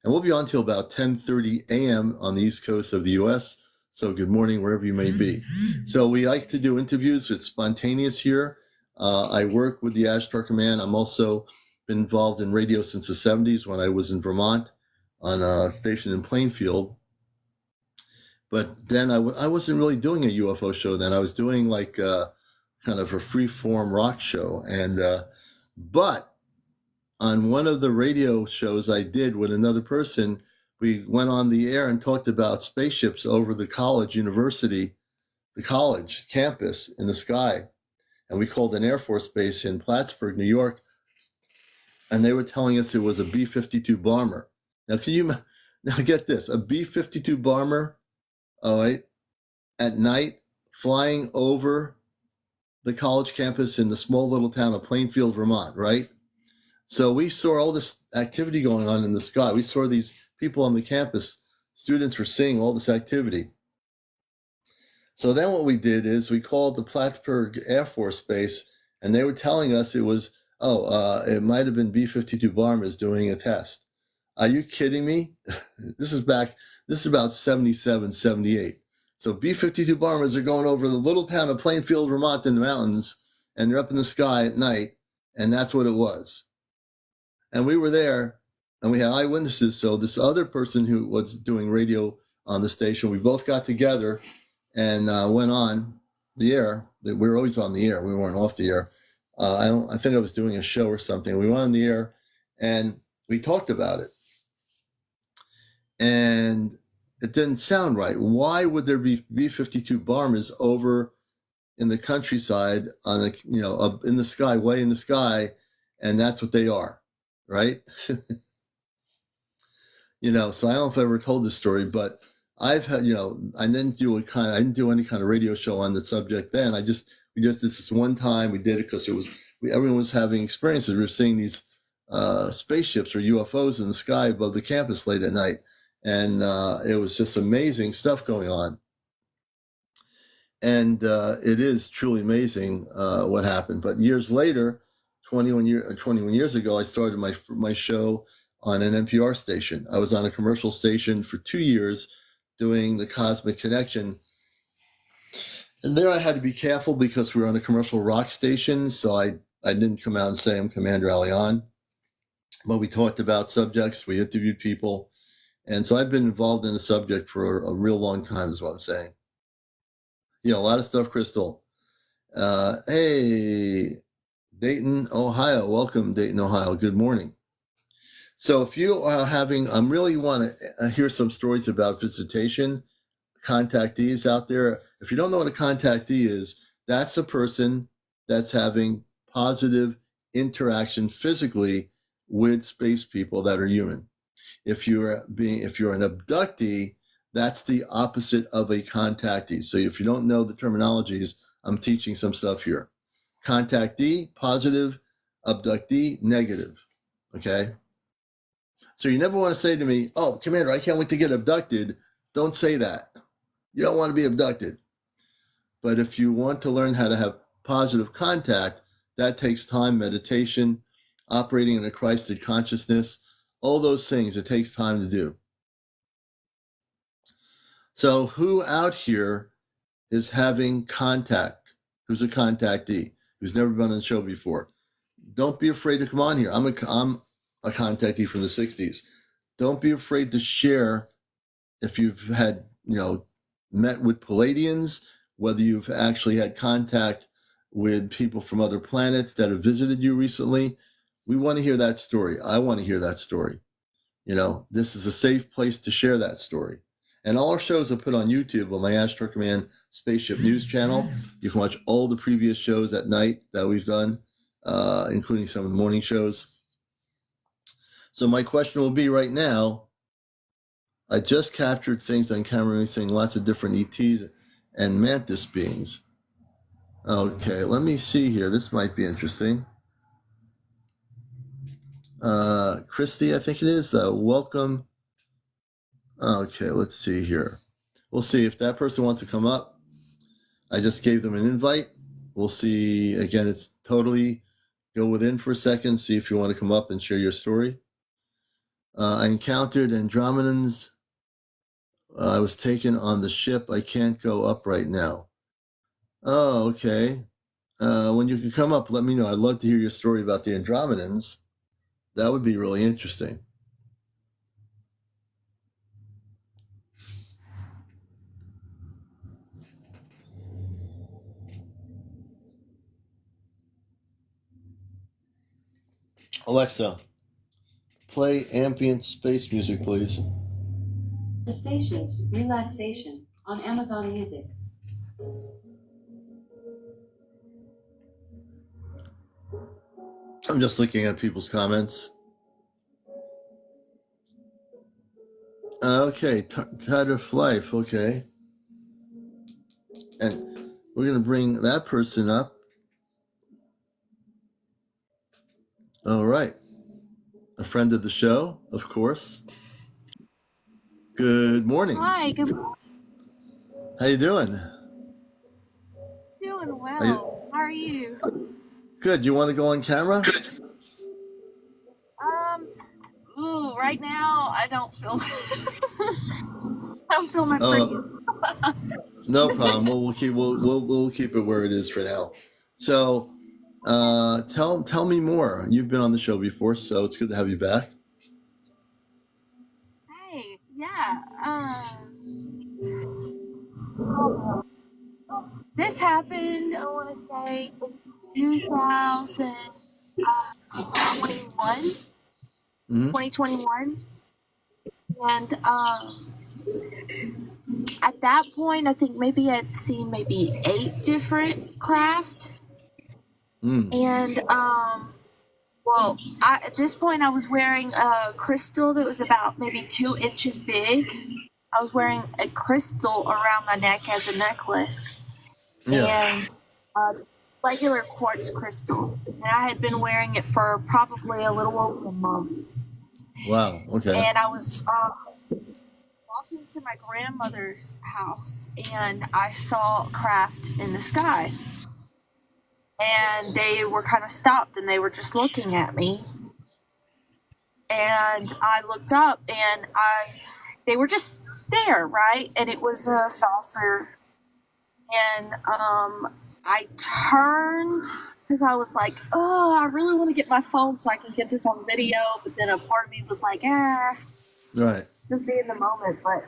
And we'll be on till about 10:30 a.m. on the East Coast of the U.S., so good morning, wherever you may be. So we like to do interviews. It's spontaneous here. I work with the Ashtar Command. I'm also been involved in radio since the 70s when I was in Vermont on a station in Plainfield. But then I wasn't really doing a UFO show then. I was doing like kind of a free-form rock show. But on one of the radio shows I did with another person, we went on the air and talked about spaceships over the college campus in the sky. And we called an Air Force base in Plattsburgh, New York, and they were telling us it was a B-52 bomber. Now, now get this, a B-52 bomber, all right, at night, flying over the college campus in the small little town of Plainfield, Vermont, right? So we saw all this activity going on in the sky. We saw these people on the campus. Students were seeing all this activity. So then what we did is we called the Plattsburgh Air Force Base, and they were telling us it might have been B-52 bombers doing a test. Are you kidding me? This is about 77, 78. So B-52 bombers are going over the little town of Plainfield, Vermont in the mountains, and they're up in the sky at night. And that's what it was. And we were there, and we had eyewitnesses. So this other person who was doing radio on the station, we both got together and went on the air. We were always on the air. We weren't off the air. I think I was doing a show or something. We went on the air, and we talked about it. And it didn't sound right. Why would there be B-52 bombers over in the countryside on the, up in the sky, way in the sky, and that's what they are, right? So I don't know if I ever told this story, but I've had, I didn't do any kind of radio show on the subject then. We just did this one time. We did it because everyone was having experiences. We were seeing these spaceships or UFOs in the sky above the campus late at night. And it was just amazing stuff going on. And it is truly amazing what happened. But years later, 21 years ago, I started my show on an NPR station. I was on a commercial station for 2 years doing the Cosmic Connection. And there I had to be careful because we were on a commercial rock station. So I didn't come out and say I'm CmdrAleon. But we talked about subjects. We interviewed people. And so I've been involved in the subject for a real long time, is what I'm saying. A lot of stuff, Crystal. Hey, Dayton, Ohio. Welcome, Dayton, Ohio. Good morning. So if you are really want to hear some stories about visitation, contactees out there. If you don't know what a contactee is, that's a person that's having positive interaction physically with space people that are human. If you're an abductee, that's the opposite of a contactee. So if you don't know the terminologies, I'm teaching some stuff here. Contactee, positive. Abductee, negative. Okay? So you never want to say to me, oh, Commander, I can't wait to get abducted. Don't say that. You don't want to be abducted. But if you want to learn how to have positive contact, that takes time, meditation, operating in a Christed consciousness, all those things, it takes time to do. So who out here is having contact? Who's a contactee? Who's never been on the show before? Don't be afraid to come on here. I'm a contactee from the 60s. Don't be afraid to share if you've had, met with Palladians, whether you've actually had contact with people from other planets that have visited you recently. We want to hear that story. I want to hear that story. This is a safe place to share that story. And all our shows are put on YouTube on my Astro Command Spaceship News channel. You can watch all the previous shows at night that we've done, including some of the morning shows. So my question will be right now, I just captured things on camera seeing lots of different ETs and mantis beings. Okay, let me see here. This might be interesting. Christy, I think it is. Welcome. Okay, let's see here. We'll see if that person wants to come up. I just gave them an invite. We'll see. Again, it's totally go within for a second. See if you want to come up and share your story. I encountered Andromedans. I was taken on the ship. I can't go up right now. Oh, okay. When you can come up, let me know. I'd love to hear your story about the Andromedans. That would be really interesting. Alexa, play ambient space music, please. The station, Relaxation, on Amazon Music. I'm just looking at people's comments. Okay, Tide of Life, okay. And we're going to bring that person up. All right. A friend of the show, of course. Good morning. Hi, good morning. How you doing? Doing well. How are you? Good. You want to go on camera? Right now I don't feel I don't feel my prettiest. No problem. We'll keep it where it is for now. So Tell me more. You've been on the show before, so it's good to have you back. Hey, yeah. This happened, I want to say, in 2021, Mm-hmm. 2021. And at that point, I think maybe I'd seen maybe 8 different craft. And well, at this point, I was wearing a crystal that was about maybe 2 inches big. I was wearing a crystal around my neck as a necklace, Yeah. and a regular quartz crystal. And I had been wearing it for probably a little over a month. Wow. Okay. And I was walking to my grandmother's house, and I saw a craft in the sky. And they were kind of stopped, and they were just looking at me. And I looked up, and they were just there, right? And it was a saucer. And I turned because I was like, oh, I really want to get my phone so I can get this on video. But then a part of me was like, Right. just be in the moment. But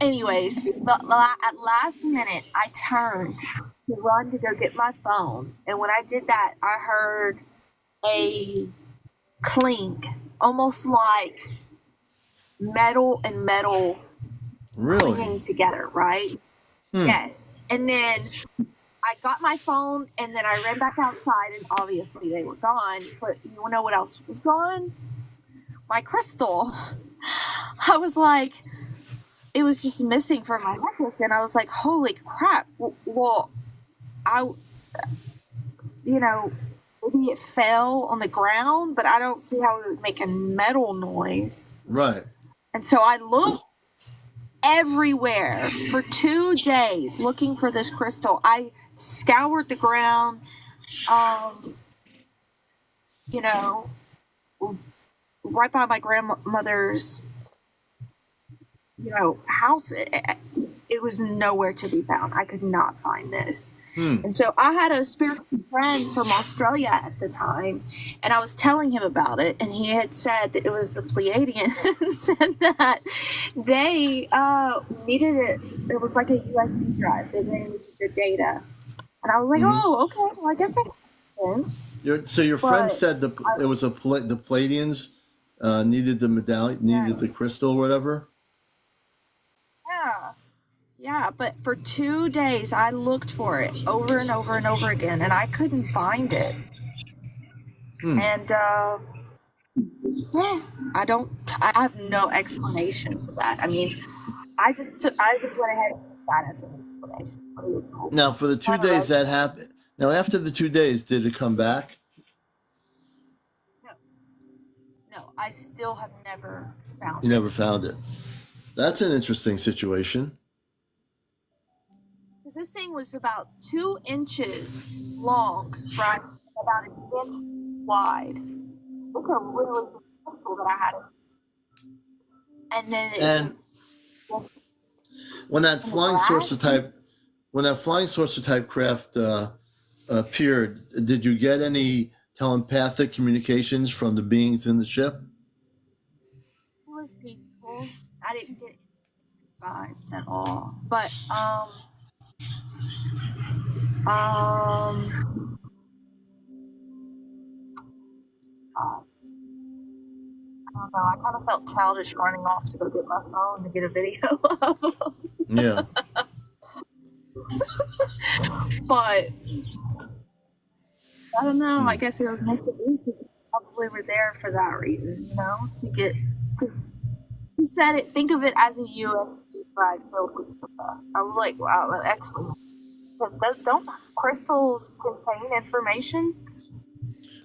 anyways, at last minute, I turned to run to go get my phone. And when I did that, I heard a clink, almost like metal and metal Really? clinging together, right? Yes. And then I got my phone, and then I ran back outside, and obviously they were gone. But you know what else was gone? My crystal. I was like, it was just missing from my necklace, and I was like, holy crap. Well, maybe it fell on the ground, but I don't see how it would make a metal noise. Right. And so I looked everywhere for 2 days looking for this crystal. I scoured the ground, right by my grandmother's, house. It was nowhere to be found. I could not find this. And so I had a spiritual friend from Australia at the time, and I was telling him about it, and he had said that it was the Pleiadians and that they needed it. It was like a USB drive. They needed the data. And I was like, oh, okay, well, I guess that makes sense. So your friend said the Pleiadians needed the medallion, needed the crystal or whatever? Yeah, but for 2 days I looked for it over and over and over again, and I couldn't find it. And I have no explanation for that. I mean, I just went ahead and took that as an explanation. Now, for the 2 days that happened, now after the 2 days, did it come back? No, I still have never found it. You never found it. That's an interesting situation. Because this thing was about 2 inches long, right? About an inch wide. Look a really big crystal that I had. And then when that flying saucer type craft appeared, did you get any telepathic communications from the beings in the ship? It was peaceful. I didn't get vibes at all. But I don't know. I kind of felt childish running off to go get my phone to get a video of them. Yeah. But I don't know. I guess it was meant to be because we probably were there for that reason, to get. Cause he said it. Think of it as a USB drive filled with stuff. I was like, wow, that actually. Because don't crystals contain information?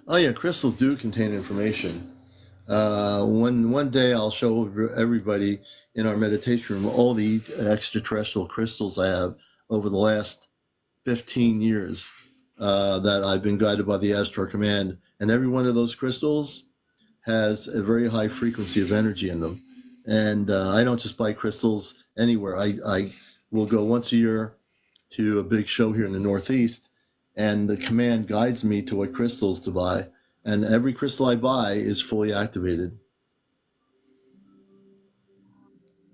Oh yeah, crystals do contain information. One day I'll show everybody in our meditation room all the extraterrestrial crystals I have over the last 15 years that I've been guided by the Astral Command, and every one of those crystals has a very high frequency of energy in them. And I don't just buy crystals anywhere. I will go once a year to a big show here in the Northeast, and the command guides me to what crystals to buy. And every crystal I buy is fully activated.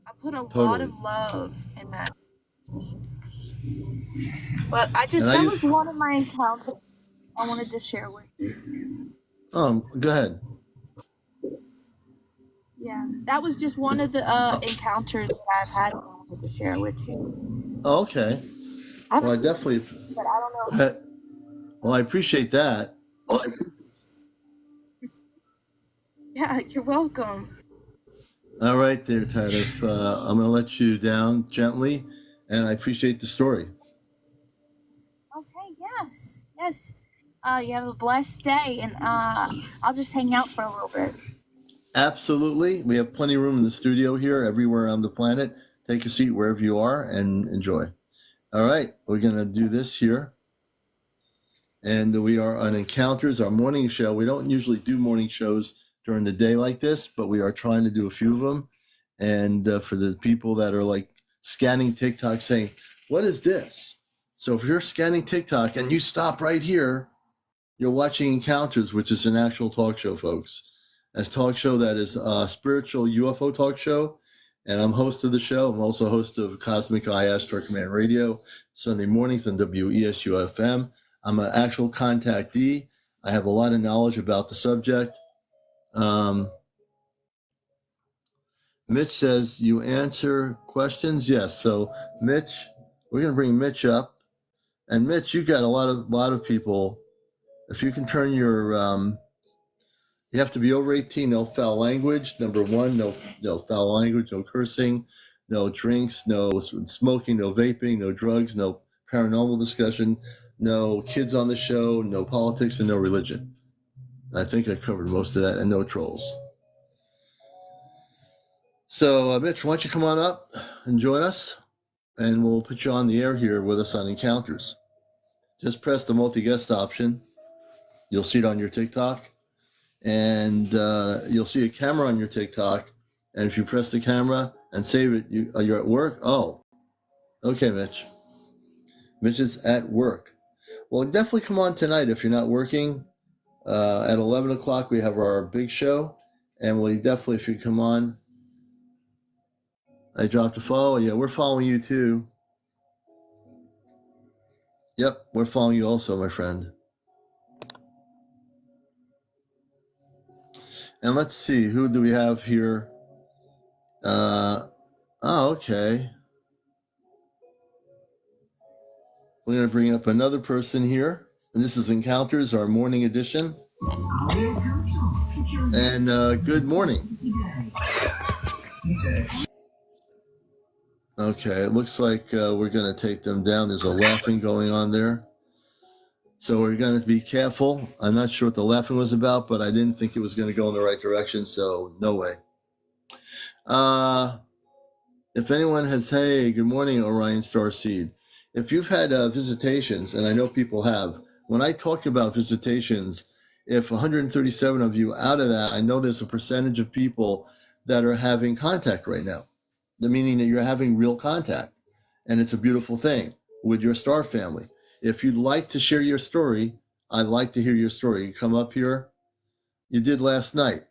I put a lot Totally. of love in that. But And that was one of my encounters I wanted to share with you. Go ahead. Yeah, that was just one of the encounters that I've had that I wanted to share with you. Oh, okay. Well, I definitely. But I don't know. Well, I appreciate that. Yeah, you're welcome. All right, there, Tyler. I'm going to let you down gently, and I appreciate the story. Okay. Yes. Yes. You have a blessed day, and I'll just hang out for a little bit. Absolutely. We have plenty of room in the studio here, everywhere on the planet. Take a seat wherever you are and enjoy. All right, we're going to do this here. And we are on Encounters, our morning show. We don't usually do morning shows during the day like this, but we are trying to do a few of them. And for the people that are like scanning TikTok saying, what is this? So if you're scanning TikTok and you stop right here, you're watching Encounters, which is an actual talk show, folks. A talk show that is a spiritual UFO talk show. And I'm host of the show. I'm also host of Cosmic Eye Astro Command Radio, Sunday mornings on WESU FM. I'm an actual contactee. I have a lot of knowledge about the subject. Mitch says, you answer questions? Yes. So Mitch, we're going to bring Mitch up. And Mitch, you got a lot of people. If you can turn your, you have to be over 18, no foul language. Number one, no foul language, no cursing, no drinks, no smoking, no vaping, no drugs, no paranormal discussion, no kids on the show, no politics, and no religion. I think I covered most of that, and no trolls. So, Mitch, why don't you come on up and join us, and we'll put you on the air here with us on Encounters. Just press the multi-guest option. You'll see it on your TikTok, and you'll see a camera on your TikTok, and if you press the camera and save it, you're at work? Oh, okay, Mitch. Mitch is at work. Well, definitely come on tonight if you're not working. At 11 o'clock, we have our big show, and we'll definitely, if you come on, I dropped a follow. Yeah, we're following you too. Yep, we're following you also, my friend. And let's see, who do we have here? Okay. We're going to bring up another person here. And this is Encounters, our morning edition. And good morning. Okay, it looks like we're going to take them down. There's a laughing going on there. So we're going to be careful. I'm not sure what the laughing was about, but I didn't think it was going to go in the right direction, so no way. If anyone has, hey, good morning, Orion Starseed. If you've had visitations, and I know people have, when I talk about visitations, if 137 of you out of that, I know there's a percentage of people that are having contact right now. The meaning that you're having real contact. And it's a beautiful thing with your star family. If you'd like to share your story, I'd like to hear your story. You come up here. You did last night.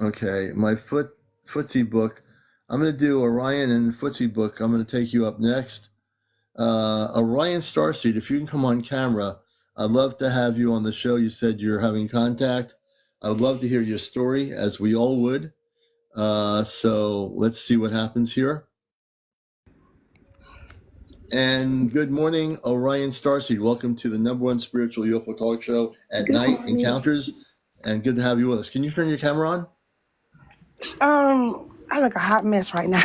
Okay, my footsie book. I'm going to do Orion and footsie book. I'm going to take you up next. Orion Starseed, if you can come on camera, I'd love to have you on the show. You said you're having contact. I would love to hear your story, as we all would. So let's see what happens here. And good morning, Orion Starseed. Welcome to the #1 spiritual UFO talk show at night, Encounters. And good to have you with us. Can you turn your camera on? I look a hot mess right now.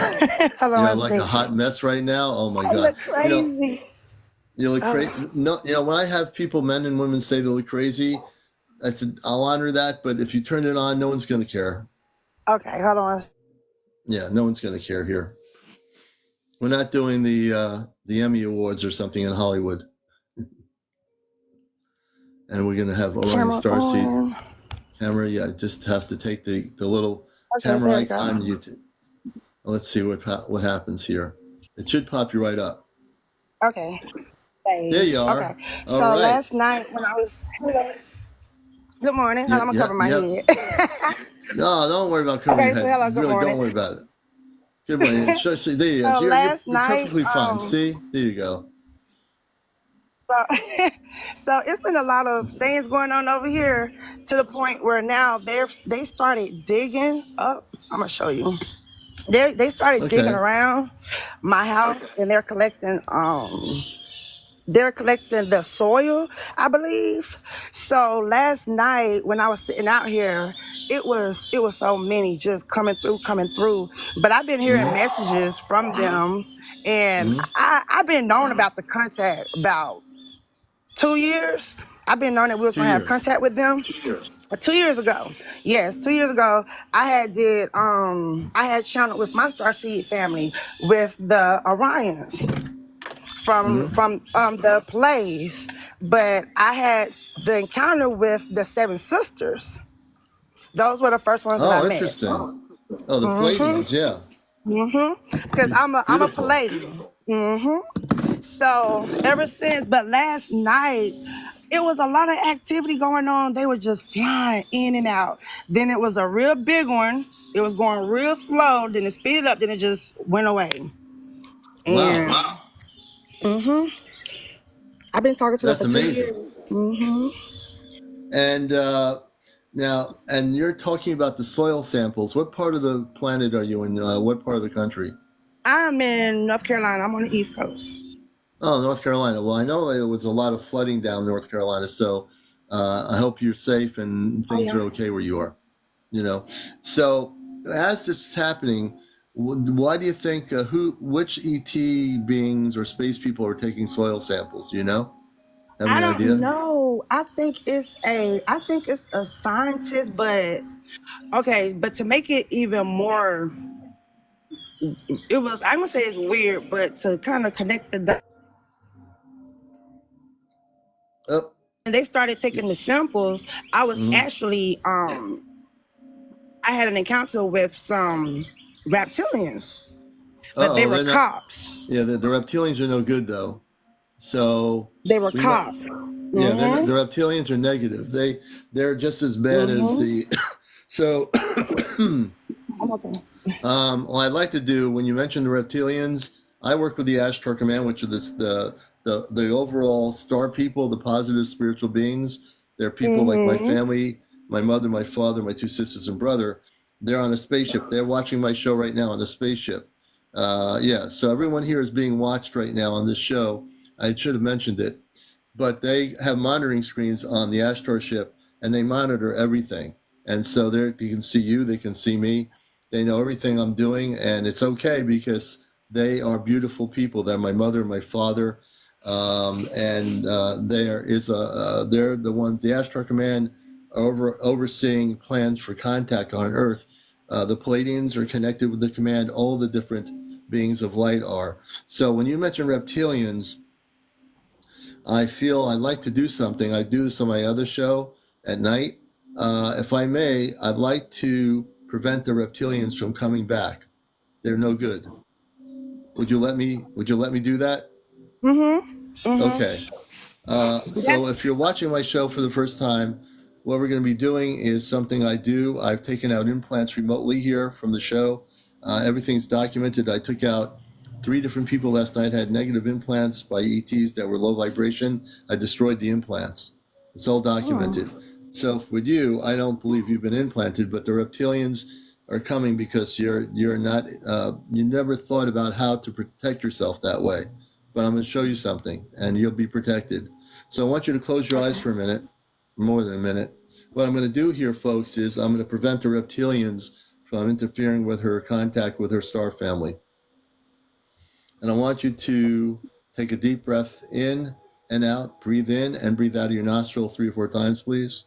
You're like a hot mess right now? Oh my God. I look crazy. You look crazy. No, when I have people, men and women, say they look crazy, I said, I'll honor that, but if you turn it on, no one's going to care. Okay, hold on. Yeah, no one's going to care here. We're not doing the Emmy Awards or something in Hollywood. And we're going to have Orion Starseed. Camera, yeah, just have to take the little camera icon. Let's see what happens here. It should pop you right up. Okay. There you Okay. are. All So right. last night when I was good morning. Hold You, on, I'm gonna you, cover my you have, head. no, don't worry about covering your Okay, so head. hello, good Really, don't morning. worry about it. Good morning. See, there you So are. last You're night, perfectly fine. See, there you go. so, so it's been a lot of things going on over here to the point where now they started digging up. I'm gonna show you. They started digging Okay. around my house and they're collecting the soil, I believe. So last night when I was sitting out here, it was so many just coming through. But I've been hearing Mm-hmm. messages from them, and Mm-hmm. I've been knowing about the contact about 2 years. I've been knowing that we was 2 gonna have years. contact with them. 2 years ago, yes, 2 years ago, I had channeled with my Starseed family with the Orions from Mm-hmm. the plays, but I had the encounter with the Seven Sisters. Those were the first ones that I Oh, met. interesting. Oh, the Mhm. Palladians. Yeah. Mhm. Because I'm a Beautiful. Palladian. Mhm. So ever since, but last night it was a lot of activity going on. They were just flying in and out. Then it was a real big one. It was going real slow. Then it speeded up. Then it just went away. Wow. And mhm. I've been talking to them That's for 2 years. amazing. Mhm. And now, and you're talking about the soil samples. What part of the planet are you in? What part of the country? I'm in North Carolina. I'm on the East Coast. Oh, North Carolina. Well, I know there was a lot of flooding down North Carolina, so I hope you're safe and Oh things yeah. are okay where you are. You know, so as this is happening, why do you think which ET beings or space people are taking soil samples? Do you know? Have I any don't idea? know. I think it's a scientist, but okay, but to make it even more, I'm gonna say it's weird, but to kind of connect the dots, Oh, and they started taking the samples. I was mm-hmm. actually I had an encounter with some reptilians, but they Oh, were they're not. cops. Yeah, the reptilians are no good though. So They were we might. cops. Yeah, they're not, Mhm. the reptilians are negative. They're just as bad as Mhm. the. So, I'm okay. what I'd like to do when you mention the reptilians, I work with the Ashtar Command, which are the overall star people, the positive spiritual beings. They're people like my Mhm. family, my mother, my father, my two sisters and brother. They're on a spaceship. They're watching my show right now on the spaceship. Yeah, so everyone here is being watched right now on this show. I should have mentioned it, but they have monitoring screens on the Ashtar ship, and they monitor everything. And so they can see you, they can see me, they know everything I'm doing, and it's okay because they are beautiful people. They're my mother, my father, and they're the ones. The Ashtar Command are overseeing plans for contact on Earth. The Palladians are connected with the command. All the different beings of light are. So when you mention reptilians, I feel I'd like to do something. I do this on my other show at night. If I may, I'd like to prevent the reptilians from coming back. They're no good. Would you let me? Would you let me do that? Mhm. Mhm. Okay. That So if you're watching my show for the first time, what we're going to be doing is something I do. I've taken out implants remotely here from the show. Everything's documented. I took out 3 different people last night, had negative implants by ETs that were low vibration. I destroyed the implants. It's all documented. mm, So with you, I don't believe you've been implanted, but the reptilians are coming because you're not you never thought about how to protect yourself that way. But I'm going to show you something, and you'll be protected. So I want you to close your eyes okay. for a minute, more than a minute. What I'm going to do here, folks, is I'm going to prevent the reptilians from interfering with her contact with her star family. And I want you to take a deep breath in and out. Breathe in and breathe out of your nostril 3 or 4 times, please.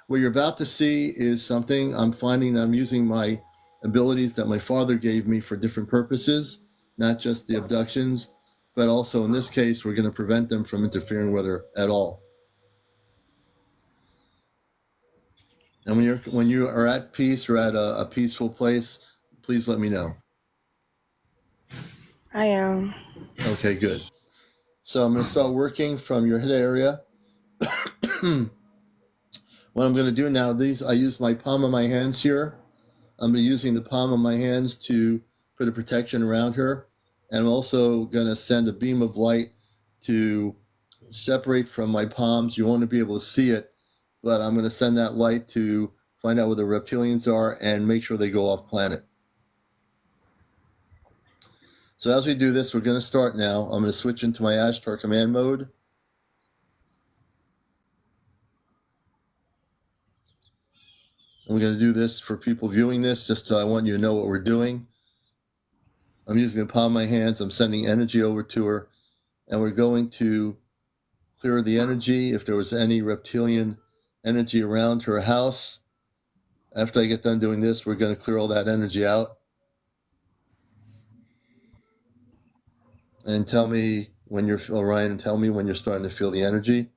What you're about to see is something I'm finding I'm using my abilities that my father gave me for different purposes, not just the abductions, but also in this case, we're going to prevent them from interfering with her at all. And when you are at peace or at a peaceful place, please let me know. I am. Okay, good. So I'm going to start working from your head area. What I'm going to do now, I use my palm of my hands here. I'm using the palm of my hands to put a protection around her. And I'm also going to send a beam of light to separate from my palms. You won't be able to see it, but I'm going to send that light to find out where the reptilians are and make sure they go off planet. So as we do this, we're going to start now. I'm going to switch into my Ashtar command mode. And we're going to do this for people viewing this, just so I want you to know what we're doing. I'm using the palm of my hands. I'm sending energy over to her. And we're going to clear the energy if there was any reptilian energy around her house. After I get done doing this, we're going to clear all that energy out. And tell me when you're, Orion, tell me when you're starting to feel the energy.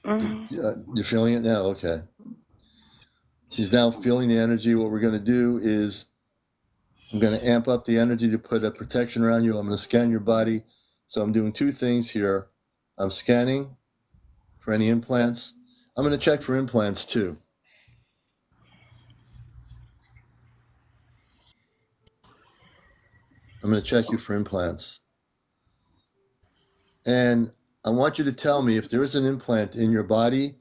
You're feeling it now? Okay. She's now feeling the energy. What we're going to do is I'm going to amp up the energy to put a protection around you. I'm going to scan your body. So I'm doing two things here. I'm scanning for any implants. I'm going to check for implants too. I'm going to check you for implants. And I want you to tell me if there is an implant in your body.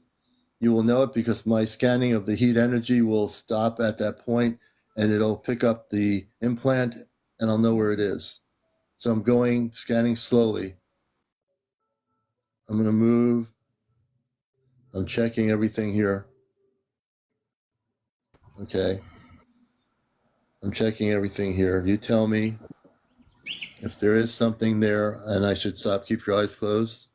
You will know it because my scanning of the heat energy will stop at that point and it'll pick up the implant and I'll know where it is. So I'm going, scanning slowly. I'm going to move. I'm checking everything here. Okay. I'm checking everything here. You tell me if there is something there and I should stop. Keep your eyes closed.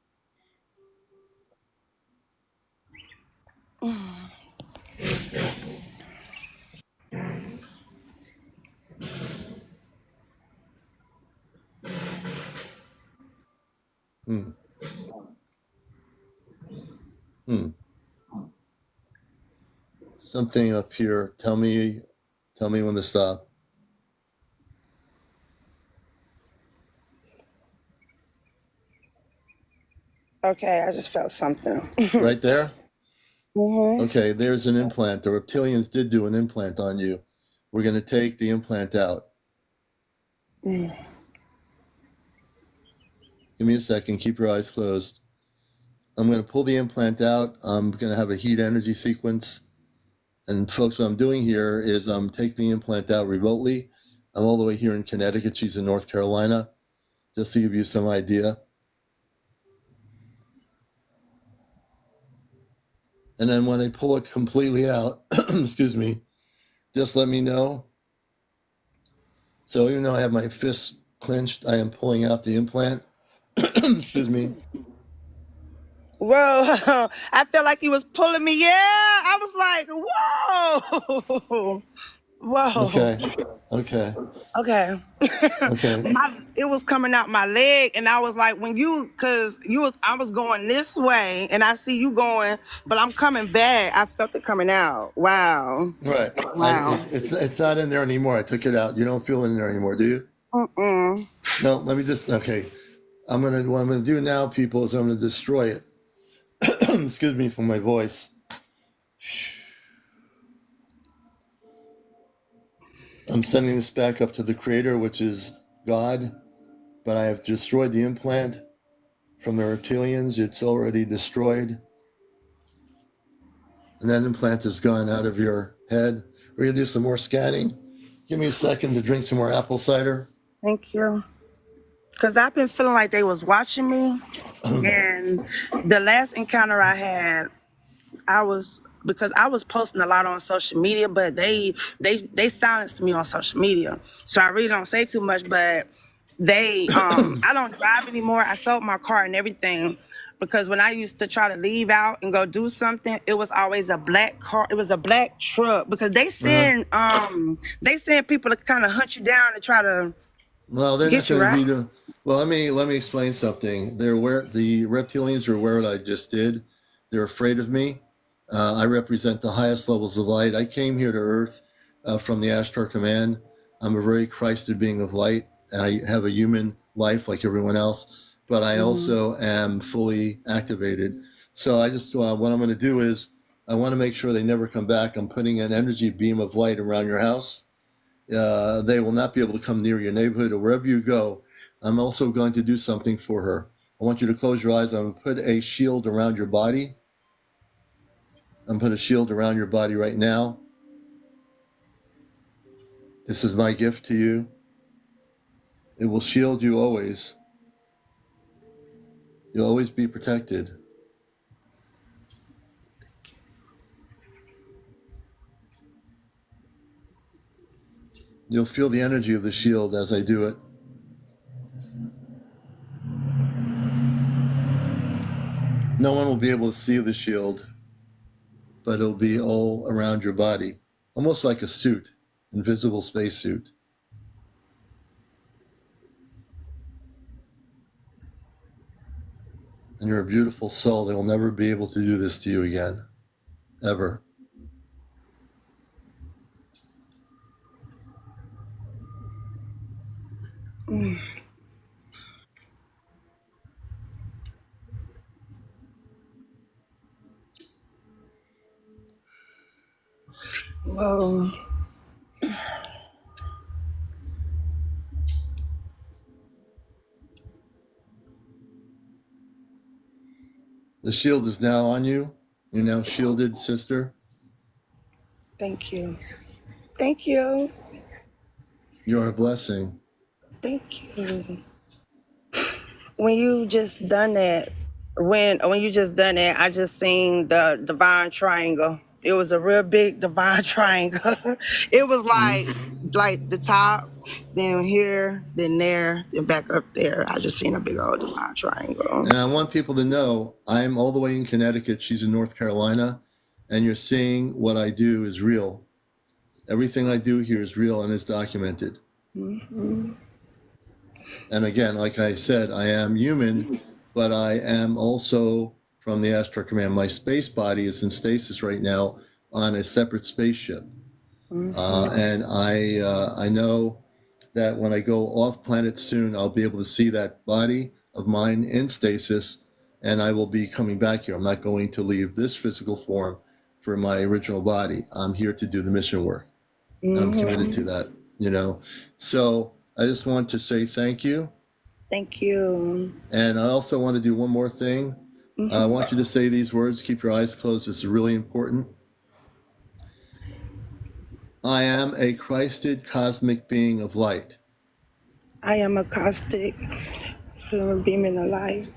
Hmm. Something up here. Tell me when to stop. Okay, I just felt something. Right there? Mm-hmm. Okay, there's an implant. The reptilians did do an implant on you. We're going to take the implant out. Give me a second. Keep your eyes closed. I'm going to pull the implant out. I'm going to have a heat energy sequence. And folks, what I'm doing here is I'm taking the implant out remotely. I'm all the way here in Connecticut. She's in North Carolina, just to give you some idea. And then when I pull it completely out, excuse me, just let me know. So even though I have my fists clenched, I am pulling out the implant. Excuse me. Whoa, I felt like he was pulling me. Yeah, I was like, whoa, whoa. Okay. Okay. It was coming out my leg, and I was like, I was going this way, and I see you going, but I'm coming back. I felt it coming out. Wow. Right. Wow. It's not in there anymore. I took it out. You don't feel it in there anymore, do you? Mm-mm. No, let me just, okay. What I'm going to do now, people, is I'm going to destroy it. Excuse me for my voice. I'm sending this back up to the creator, which is God, but I have destroyed the implant from the reptilians. It's already destroyed. And that implant is gone out of your head. We're going to do some more scanning. Give me a second to drink some more apple cider. Thank you. Because I've been feeling like they was watching me. And the last encounter I had, because I was posting a lot on social media, but they silenced me on social media. So I really don't say too much, but I don't drive anymore. I sold my car and everything because when I used to try to leave out and go do something, it was always a black car. It was a black truck because they send people to kind of hunt you down and try to Well, they're not get you going to be right. the. Well, let me explain something. They're aware. The reptilians are aware what I just did. They're afraid of me. I represent the highest levels of light. I came here to Earth from the Ashtar Command I'm a very Christed being of light. I have a human life like everyone else, but I also am fully activated. So I just, what I'm going to do is I want to make sure they never come back. I'm putting an energy beam of light around your house. They will not be able to come near your neighborhood or wherever you go. I'm also going to do something for her. I want you to close your eyes. I'm going to put a shield around your body. I'm going to put a shield around your body right now. This is my gift to you. It will shield you always. You'll always be protected. You'll feel the energy of the shield as I do it. No one will be able to see the shield, but it'll be all around your body, almost like a suit, invisible spacesuit. And you're a beautiful soul. They will never be able to do this to you again, ever. Whoa. The shield is now on you. You're now shielded, sister. Thank you. Thank you. You're a blessing. Thank you. When you just done that, when you just done that, I just seen the divine triangle. It was a real big divine triangle. It was like the top, then here, then there, then back up there. I just seen a big old divine triangle. And I want people to know I'm all the way in Connecticut. She's in North Carolina. And you're seeing what I do is real. Everything I do here is real and is documented. Mm-hmm. And again, like I said, I am human, but I am also from the Astro Command. My space body is in stasis right now on a separate spaceship. And I know that when I go off planet soon, I'll be able to see that body of mine in stasis, and I will be coming back here. I'm not going to leave this physical form for my original body. I'm here to do the mission work. And I'm committed to that, you know. So I just want to say thank you. Thank you. And I also want to do one more thing. I want you to say these words. Keep your eyes closed. This is really important. I am a Christed cosmic being of light. I am a caustic beaming of light.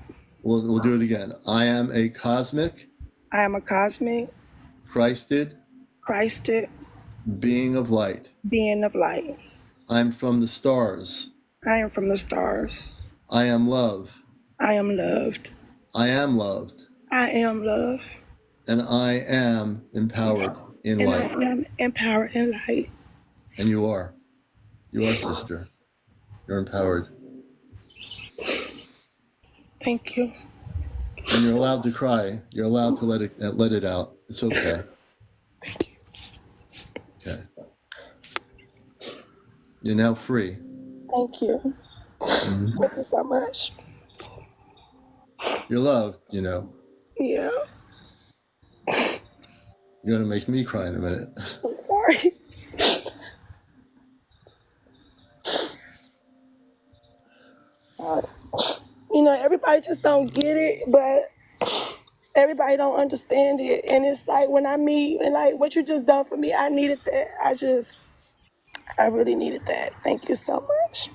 We'll do it again. I am a cosmic, I am a cosmic, Christed Christed being of light. being of light. I'm from the stars. I am from the stars. I am love. I am loved. I am loved. I am love. And I am empowered in And light. I am empowered in light. And you are. You are, sister. You're empowered. Thank you. And you're allowed to cry. You're allowed to let it out. It's okay. Okay. You're now free. Thank you. Mm-hmm. Thank you so much. You're loved, you know. Yeah. You're going to make me cry in a minute. I'm sorry. You know, everybody just don't get it, but everybody don't understand it. And it's like when I meet and like what you just done for me, I needed that. I really needed that. Thank you so much.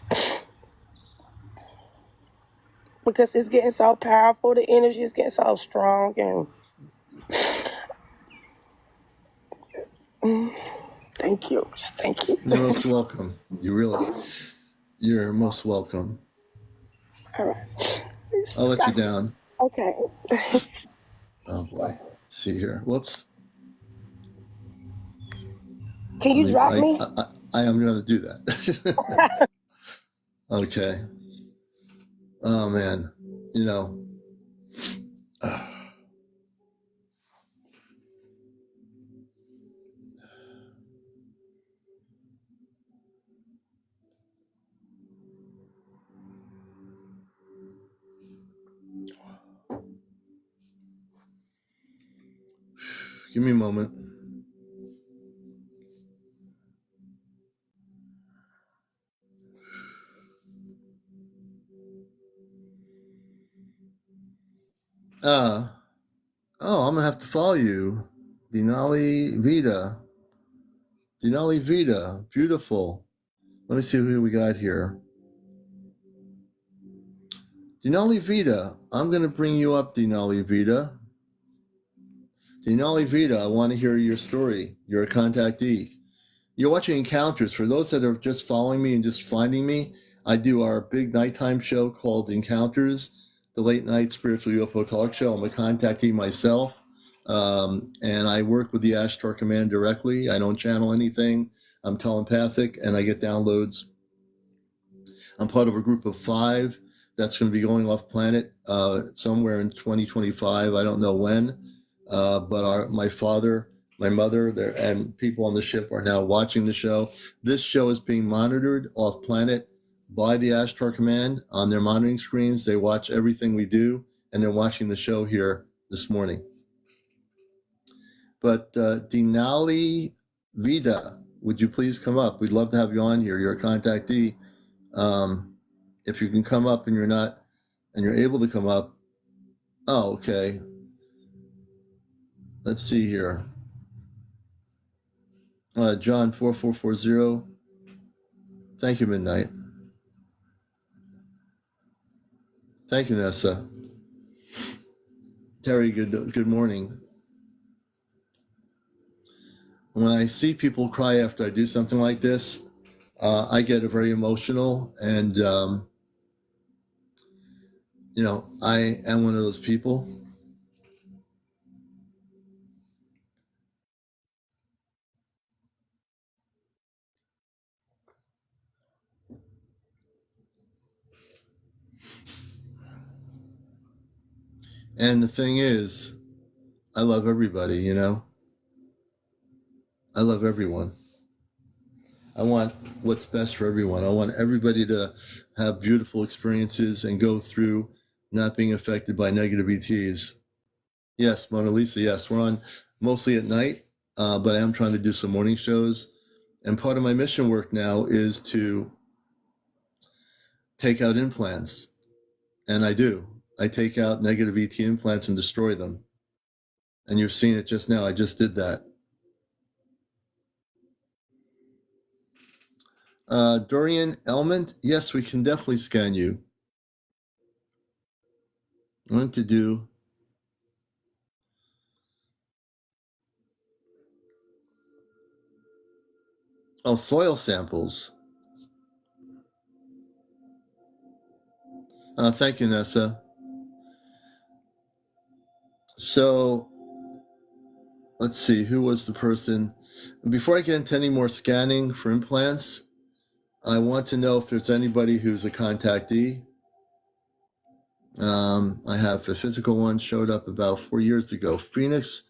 Because it's getting so powerful, the energy is getting so strong, and thank you. Just thank you. You're most welcome. You're most welcome. All right. I'll let you down. Okay. Oh boy. Let's see here. Whoops. Can you drop me? I am going to do that. Okay. Oh man. You know. Give me a moment. I'm gonna have to follow you. Denali Vita. Denali Vita. Beautiful. Let me see who we got here. Denali Vita. I'm gonna bring you up, Denali Vita. Denali Vita, I want to hear your story. You're a contactee. You're watching Encounters. For those that are just following me and just finding me, I do our big nighttime show called Encounters, the late night spiritual UFO talk show. I'm a contactee myself, and I work with the Ashtar Command directly. I don't channel anything. I'm telepathic, and I get downloads. I'm part of a group of 5 that's going to be going off planet somewhere in 2025. I don't know when, but my father, my mother, and people on the ship are now watching the show. This show is being monitored off planet by the Ashtar Command on their monitoring screens. They watch everything we do, and they're watching the show here this morning. But Denali Vida, would you please come up? We'd love to have you on here. You're a contactee. If you can come up and you're able to come up. Oh, okay. Let's see here. John 4440. Thank you, Midnight. Thank you, Nessa. Terry, good morning. When I see people cry after I do something like this, I get very emotional, and I am one of those people. And the thing is, I love everybody, I love everyone. I want what's best for everyone. I want everybody to have beautiful experiences and go through not being affected by negative ETs. Yes, Mona Lisa, yes. We're on mostly at night, but I am trying to do some morning shows. And part of my mission work now is to take out implants. And I do. I take out negative ET implants and destroy them. And you've seen it just now. I just did that. Dorian Elmond, yes, we can definitely scan you. I want to do soil samples. Thank you, Nessa. So let's see, who was the person? Before I get into any more scanning for implants, I want to know if there's anybody who's a contactee. I have a physical one showed up about 4 years ago. Phoenix,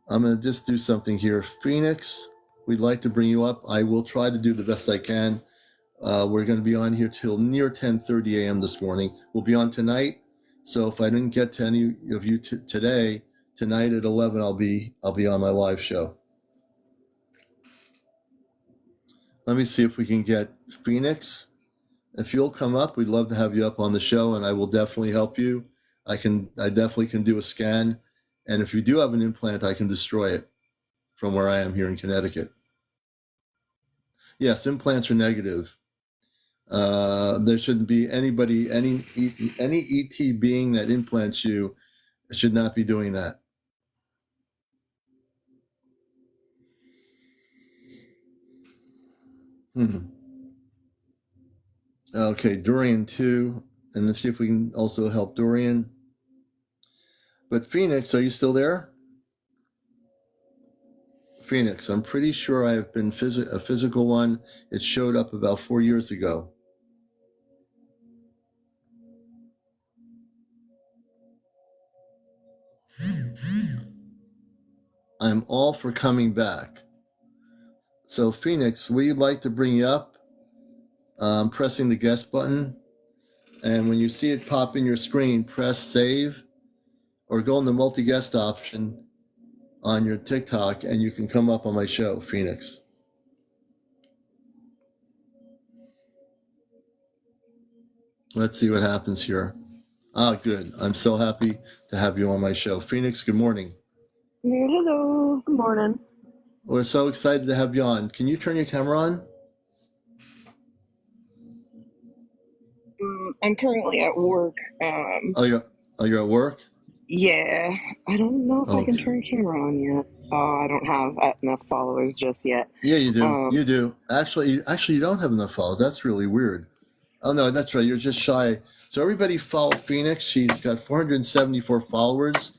I'm going to just do something here. Phoenix, we'd like to bring you up. I will try to do the best I can. We're going to be on here till near 10:30 a.m. this morning. We'll be on tonight. So if I didn't get to any of you today, tonight at 11, I'll be on my live show. Let me see if we can get Phoenix. If you'll come up, we'd love to have you up on the show, and I will definitely help you. I definitely can do a scan, and if you do have an implant, I can destroy it from where I am here in Connecticut. Yes, implants are negative. There shouldn't be any ET being that implants you should not be doing that. Okay, Dorian too, and let's see if we can also help Dorian. But Phoenix, are you still there? Phoenix, I'm pretty sure I have been a physical one. It showed up about 4 years ago. I'm all for coming back. So Phoenix, we'd like to bring you up. I'm pressing the guest button. And when you see it pop in your screen, press save or go in the multi-guest option on your TikTok, and you can come up on my show, Phoenix. Let's see what happens here. Good. I'm so happy to have you on my show. Phoenix, good morning. Hello. Good morning. We're so excited to have you on. Can you turn your camera on? I'm currently at work. You're at work? Yeah, I don't know if I can Okay. turn camera on yet. I don't have enough followers just yet. Yeah, you do. You do. Actually, you don't have enough followers. That's really weird. Oh, no, that's right. You're just shy. So everybody follow Phoenix. She's got 474 followers.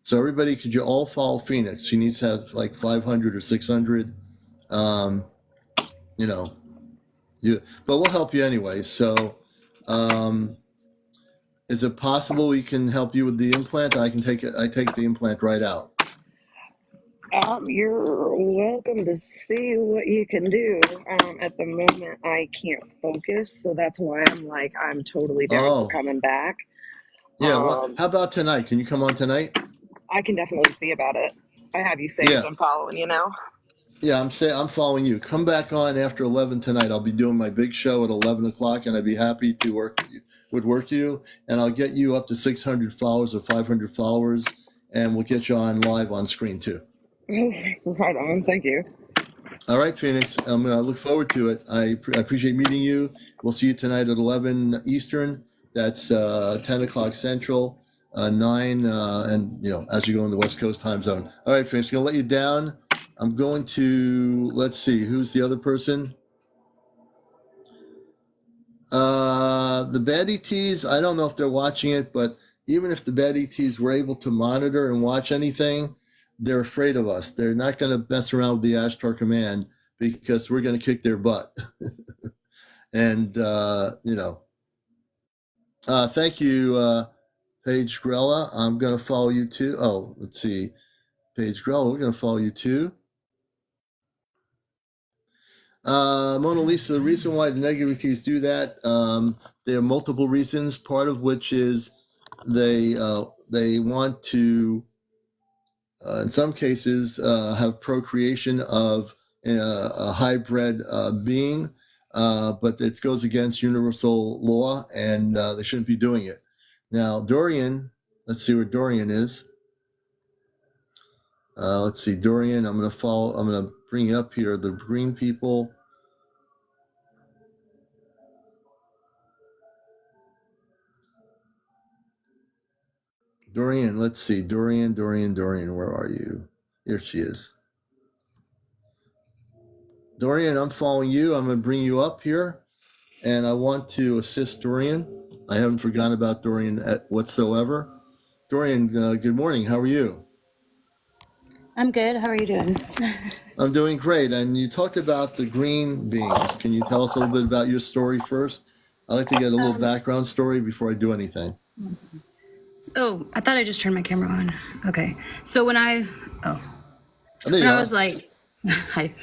So everybody, could you all follow Phoenix? She needs to have like 500 or 600. You know, but we'll help you anyway. So is it possible we can help you with the implant? I take the implant right out. You're welcome to see what you can do. At the moment, I can't focus, so that's why I'm totally down for coming back. Yeah. How about tonight? Can you come on tonight? I can definitely see about it. I have you saved. I'm following you now. Yeah, I'm following you. Come back on after 11 tonight. I'll be doing my big show at 11 o'clock, and I'd be happy to work you, and I'll get you up to 600 followers or 500 followers, and we'll get you on live on screen too. Right on. Thank you. All right, Phoenix. I look forward to it. I appreciate meeting you. We'll see you tonight at 11 Eastern. That's 10 o'clock Central, 9, and as you go in the West Coast time zone. All right, Phoenix. I'm gonna let you down. I'm going to, let's see, who's the other person? The bad ETs, I don't know if they're watching it, but even if the bad ETs were able to monitor and watch anything, they're afraid of us. They're not going to mess around with the Ashtar Command because we're going to kick their butt. And, thank you, Paige Grella. I'm going to follow you too. Oh, let's see. Paige Grella, we're going to follow you too. Mona Lisa, the reason why the negative ETs do that, there are multiple reasons, part of which is they want to, in some cases, have procreation of a hybrid being, but it goes against universal law, and they shouldn't be doing it. Now, Dorian, let's see where Dorian is. Let's see, Dorian, I'm going to bring you up here, the green people. Dorian, let's see. Dorian, where are you? Here she is. Dorian, I'm following you. I'm going to bring you up here, and I want to assist Dorian. I haven't forgotten about Dorian whatsoever. Dorian, good morning. How are you? I'm good. How are you doing? I'm doing great. And you talked about the green beings. Can you tell us a little bit about your story first? I'd like to get a little background story before I do anything. Oh, I thought I just turned my camera on. Okay. So when I was like, hi.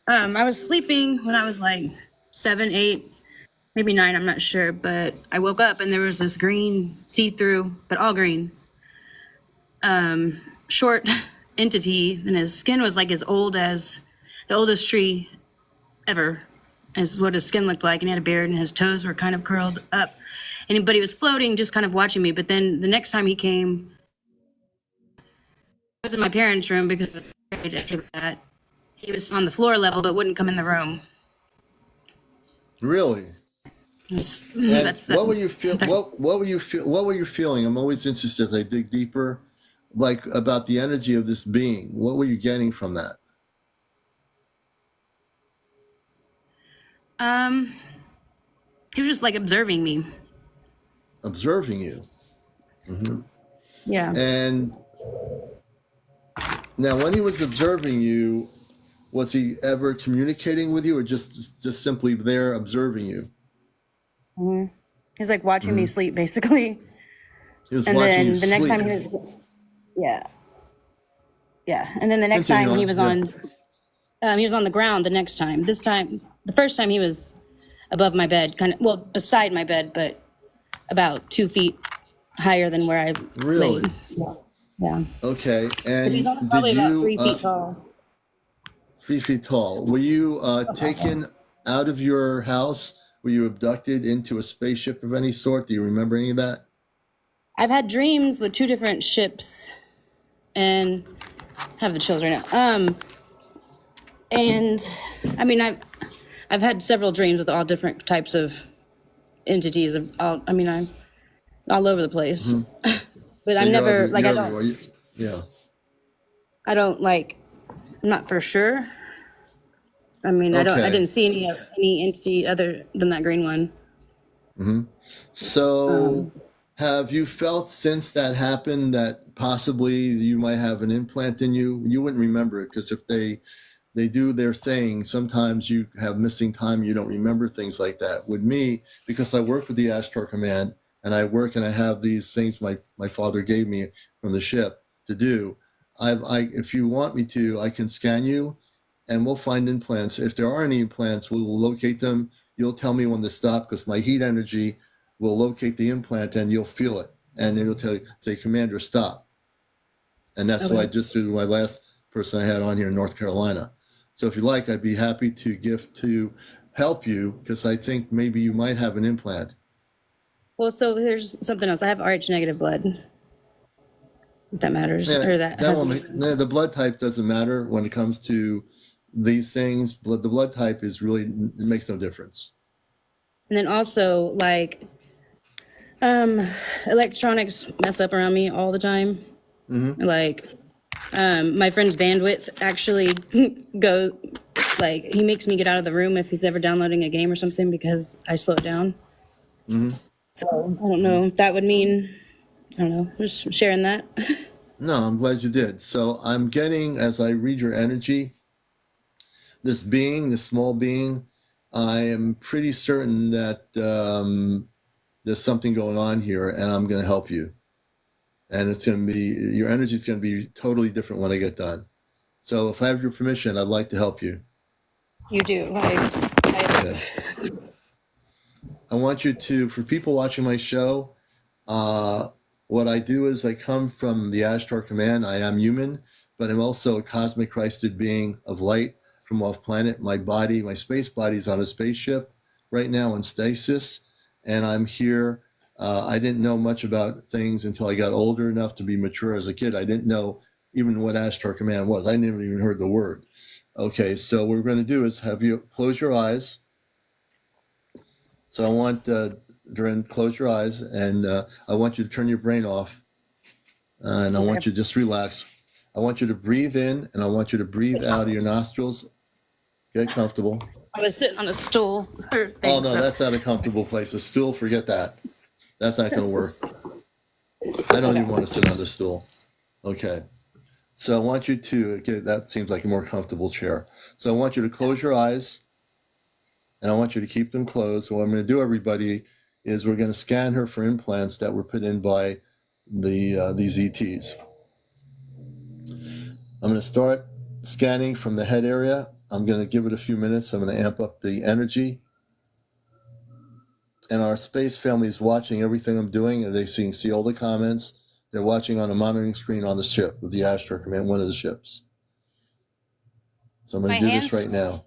I was sleeping when I was like 7, 8, maybe 9, I'm not sure. But I woke up and there was this green, see-through, but all green, short entity. And his skin was like as old as the oldest tree ever, is what his skin looked like. And he had a beard and his toes were kind of curled up. But he was floating, just kind of watching me. But then the next time he came, I was in my parents' room because I was afraid after that. He was on the floor level, but wouldn't come in the room. Really? What were you feeling? I'm always interested as I dig deeper, like about the energy of this being. What were you getting from that? He was just like observing me. Observing you. Mm-hmm. Yeah. And now, when he was observing you, was he ever communicating with you, or just simply there observing you? Mm-hmm. He was like watching me sleep, basically. He was watching you sleep. Next time he was, yeah. And then the next time he was on the ground. The next time, the first time he was above my bed, beside my bed, but about 2 feet higher than where I really laid. Yeah. Okay, But he's and only did probably about you 3 feet tall. 3 feet tall? Were you taken out of your house? Were you abducted into a spaceship of any sort? Do you remember any of that? I've had dreams with 2 different ships, and I have the chills right now. And I mean, I've had several dreams with all different types of entities. Of all, I mean, I'm all over the place. But So I'm never like you're everywhere. Yeah. I don't like. I'm not for sure. I mean, I Okay. didn't see any entity other than that green one. So, have you felt since that happened that possibly you might have an implant in you? You wouldn't remember it because if they do their thing, sometimes you have missing time. You don't remember things like that. With me, because I work with the Ashtar Command and I work and I have these things my father gave me from the ship to do. If you want me to, I can scan you and we'll find implants. If there are any implants, we will locate them. You'll tell me when to stop because my heat energy will locate the implant and you'll feel it. And it'll tell you, say, Commander, stop. And that's what I just did with my last person I had on here in North Carolina. So if you like, I'd be happy to help you because I think maybe you might have an implant. Well, so there's something else. I have Rh negative blood. If that matters, Yeah, or that that has. the blood type doesn't matter when it comes to these things. The blood type is really, it makes no difference. And then also like, electronics mess up around me all the time. Like, my friend's bandwidth actually go like he makes me get out of the room if he's ever downloading a game or something because I slow it down. So I don't know if that would mean, I don't know, just sharing that. No, I'm glad you did. So I'm getting, as I read your energy, this small being, I am pretty certain that there's something going on here and I'm going to help you. And it's going to be, your energy is going to be totally different when I get done. So if I have your permission, I'd like to help you. You do. Okay. I want you to, for people watching my show, what I do is I come from the Ashtar Command. I am human, but I'm also a cosmic Christed being of light from off planet. My body, my space body is on a spaceship right now in stasis, and I'm here. I didn't know much about things until I got older enough to be mature. As a kid, I didn't know even what Ashtar Command was. I never even heard the word. Okay, so what we're going to do is have you close your eyes. So I want, Duran, close your eyes, and I want you to turn your brain off, and I want you to just relax. I want you to breathe in, and I want you to breathe out of your nostrils. Get comfortable. I was sitting on a stool. Oh, no, that's not a comfortable place. A stool, forget that. That's not going to work. I don't even want to sit on the stool. Okay. So I want you to, that seems like a more comfortable chair. So I want you to close your eyes, and I want you to keep them closed. What I'm going to do, everybody, is we're going to scan her for implants that were put in by these ETs. I'm going to start scanning from the head area. I'm going to give it a few minutes. I'm going to amp up the energy. And our space family is watching everything I'm doing, and they see all the comments. They're watching on a monitoring screen on the ship with the Ashtar Command, one of the ships. So I'm going to do this right now.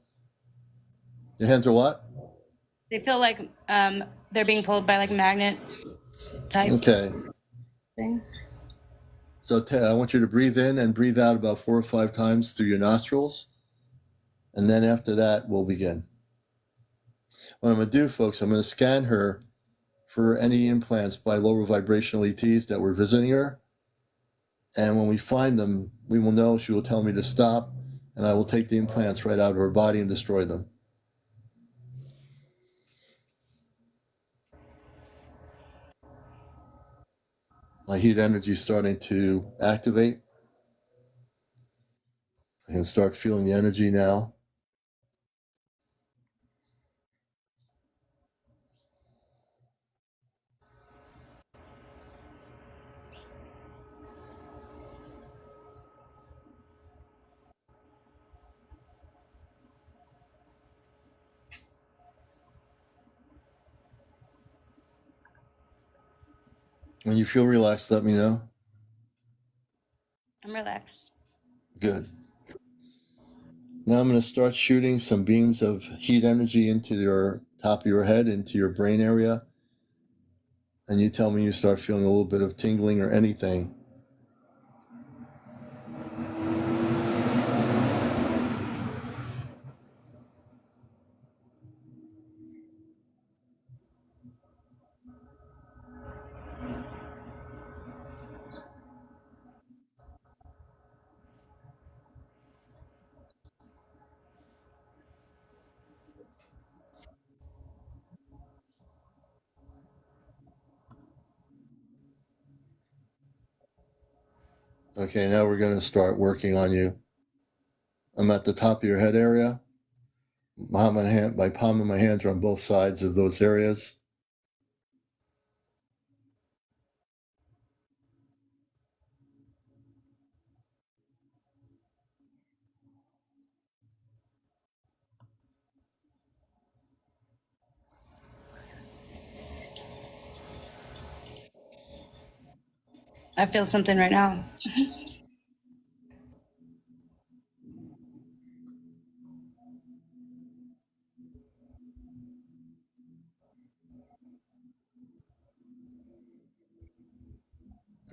Your hands are what? They feel like they're being pulled by like magnet type. Okay. Thing. So I want you to breathe in and breathe out about 4 or 5 times through your nostrils. And then after that, we'll begin. What I'm going to do, folks, I'm going to scan her for any implants by lower vibrational ETs that were visiting her. And when we find them, we will know. She will tell me to stop, and I will take the implants right out of her body and destroy them. My heat energy is starting to activate. I can start feeling the energy now. When you feel relaxed, let me know. relaxed. Good. Now I'm going to start shooting some beams of heat energy into your top of your head, into your brain area. And you tell me you start feeling a little bit of tingling or anything. Okay, now we're going to start working on you. I'm at the top of your head area. My palm of my hands are on both sides of those areas. I feel something right now.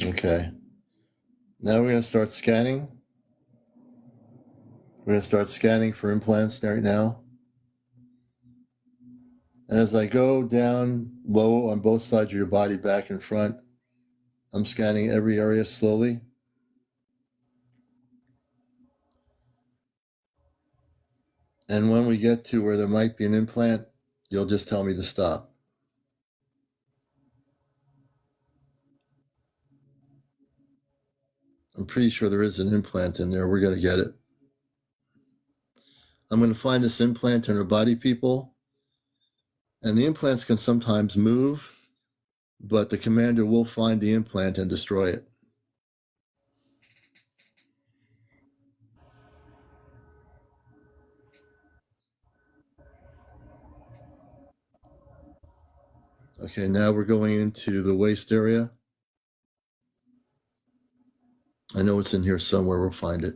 Okay. Now we're going to start scanning. We're going to start scanning for implants right now. And as I go down low on both sides of your body, back and front, I'm scanning every area slowly. And when we get to where there might be an implant, you'll just tell me to stop. I'm pretty sure there is an implant in there. We're going to get it. I'm going to find this implant in our body, people. And the implants can sometimes move, but the commander will find the implant and destroy it. Okay, now we're going into the waist area. I know it's in here somewhere. We'll find it.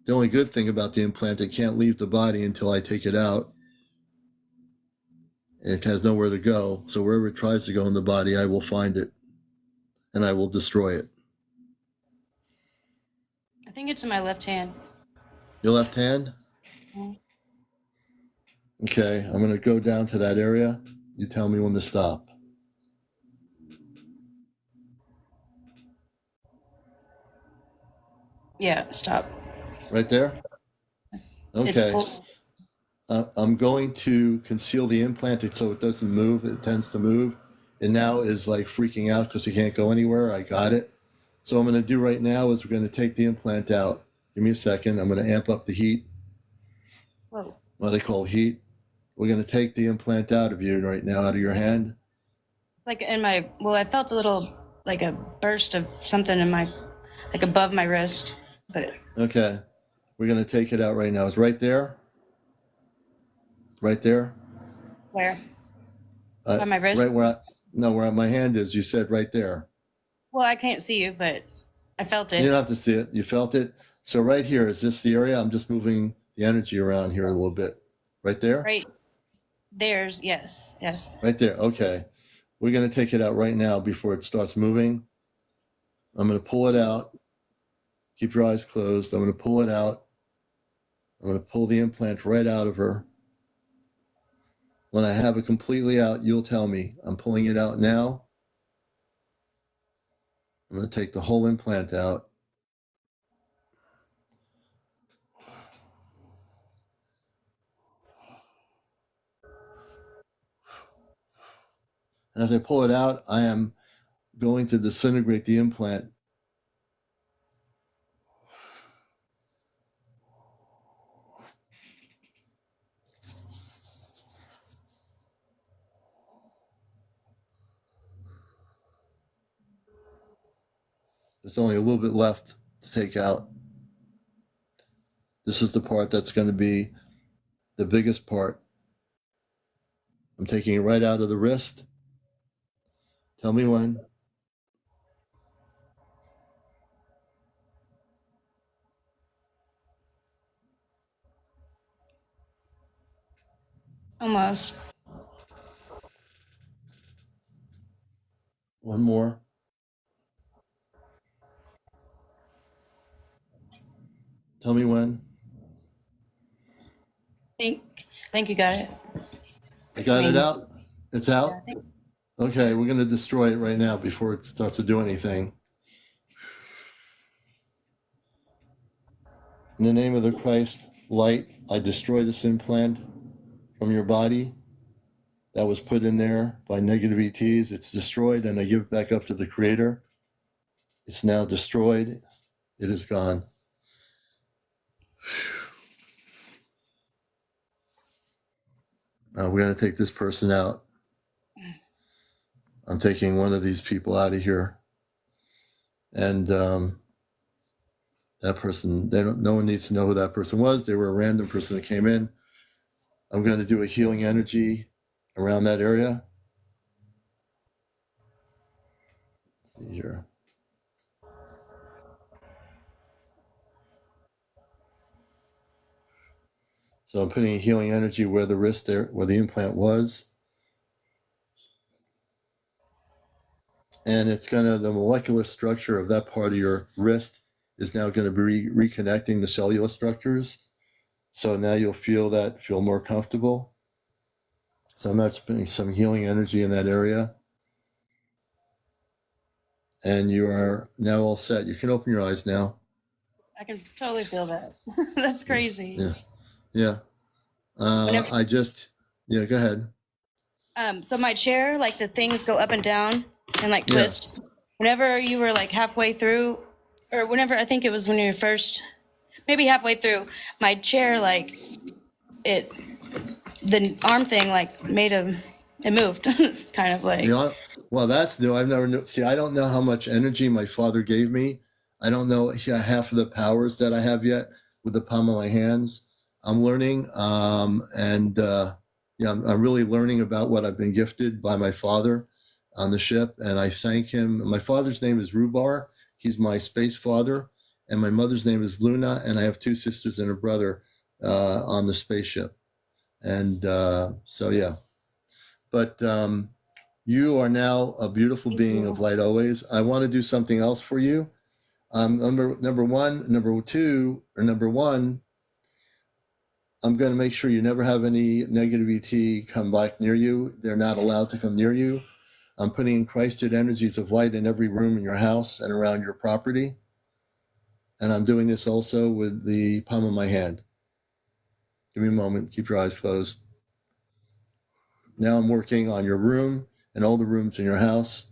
The only good thing about the implant, it can't leave the body until I take it out. It has nowhere to go. So wherever it tries to go in the body, I will find it and I will destroy it. I think it's in my left hand. Your left hand? Mm-hmm. Okay, I'm going to go down to that area. You tell me when to stop. Yeah, stop. Right there? Okay. I'm going to conceal the implant so it doesn't move. It tends to move. It now is like freaking out because it can't go anywhere. I got it. So what I'm going to do right now is we're going to take the implant out. Give me a second. I'm going to amp up the heat. Whoa. What I call heat. We're going to take the implant out of you right now, out of your hand. Like in my, well, I felt a little, like a burst of something in my, like above my wrist. But Okay. We're going to take it out right now. It's right there. Right there. where? By my wrist? Right where my hand is. You said right there. Well, I can't see you, but I felt it. You don't have to see it. You felt it. So right here, is this the area? I'm just moving the energy around here a little bit. Right there? Right. There's, yes. Right there. Okay. We're going to take it out right now before it starts moving. I'm going to pull it out. Keep your eyes closed. I'm going to pull it out. I'm going to pull the implant right out of her. When I have it completely out, you'll tell me. I'm pulling it out now. I'm going to take the whole implant out. And as I pull it out, I am going to disintegrate the implant. There's only a little bit left to take out. This is the part that's going to be the biggest part. I'm taking it right out of the wrist. Tell me when. Almost. One more. Tell me when. Think you got it. I got it out? It's out? Yeah, I think. Okay, we're going to destroy it right now before it starts to do anything. In the name of the Christ, light, I destroy this implant from your body that was put in there by negative ETs. It's destroyed, and I give it back up to the Creator. It's now destroyed. It is gone. We're going to take this person out. I'm taking one of these people out of here. And that person, no one needs to know who that person was. They were a random person that came in. I'm going to do a healing energy around that area. Let's see here. So I'm putting a healing energy where the wrist there, where the implant was. And it's going to, the molecular structure of that part of your wrist is now going to be reconnecting the cellular structures. So now you'll feel more comfortable. So I'm not putting some healing energy in that area. And you are now all set. You can open your eyes now. I can totally feel that. That's crazy. Yeah. Whenever, go ahead. so my chair, like the things go up and down and like twist. Yeah. Whenever you were like halfway through, or whenever, I think it was when you were first, maybe halfway through, my chair, like the arm thing like it moved kind of like. Yeah. Well, that's new. I've never knew. See, I don't know how much energy my father gave me. I don't know half of the powers that I have yet with the palm of my hands. I'm learning, I'm really learning about what I've been gifted by my father on the ship, and I thank him. My father's name is Rubar. He's my space father, and my mother's name is Luna, and I have two sisters and a brother on the spaceship. And but you are now a beautiful being of light always. I want to do something else for you. Number one, I'm going to make sure you never have any negative ET come back near you. They're not allowed to come near you. I'm putting in Christed energies of light in every room in your house and around your property. And I'm doing this also with the palm of my hand. Give me a moment. Keep your eyes closed. Now I'm working on your room and all the rooms in your house.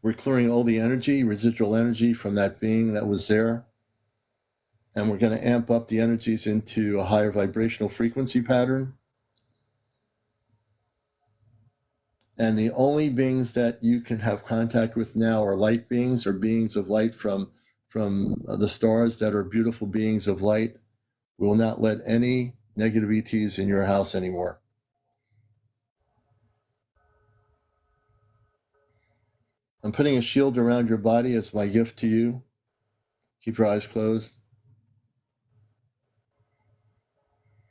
We're clearing all the energy, residual energy from that being that was there. And we're going to amp up the energies into a higher vibrational frequency pattern. And the only beings that you can have contact with now are light beings or beings of light from the stars that are beautiful beings of light. We will not let any negative ETs in your house anymore. I'm putting a shield around your body as my gift to you. Keep your eyes closed.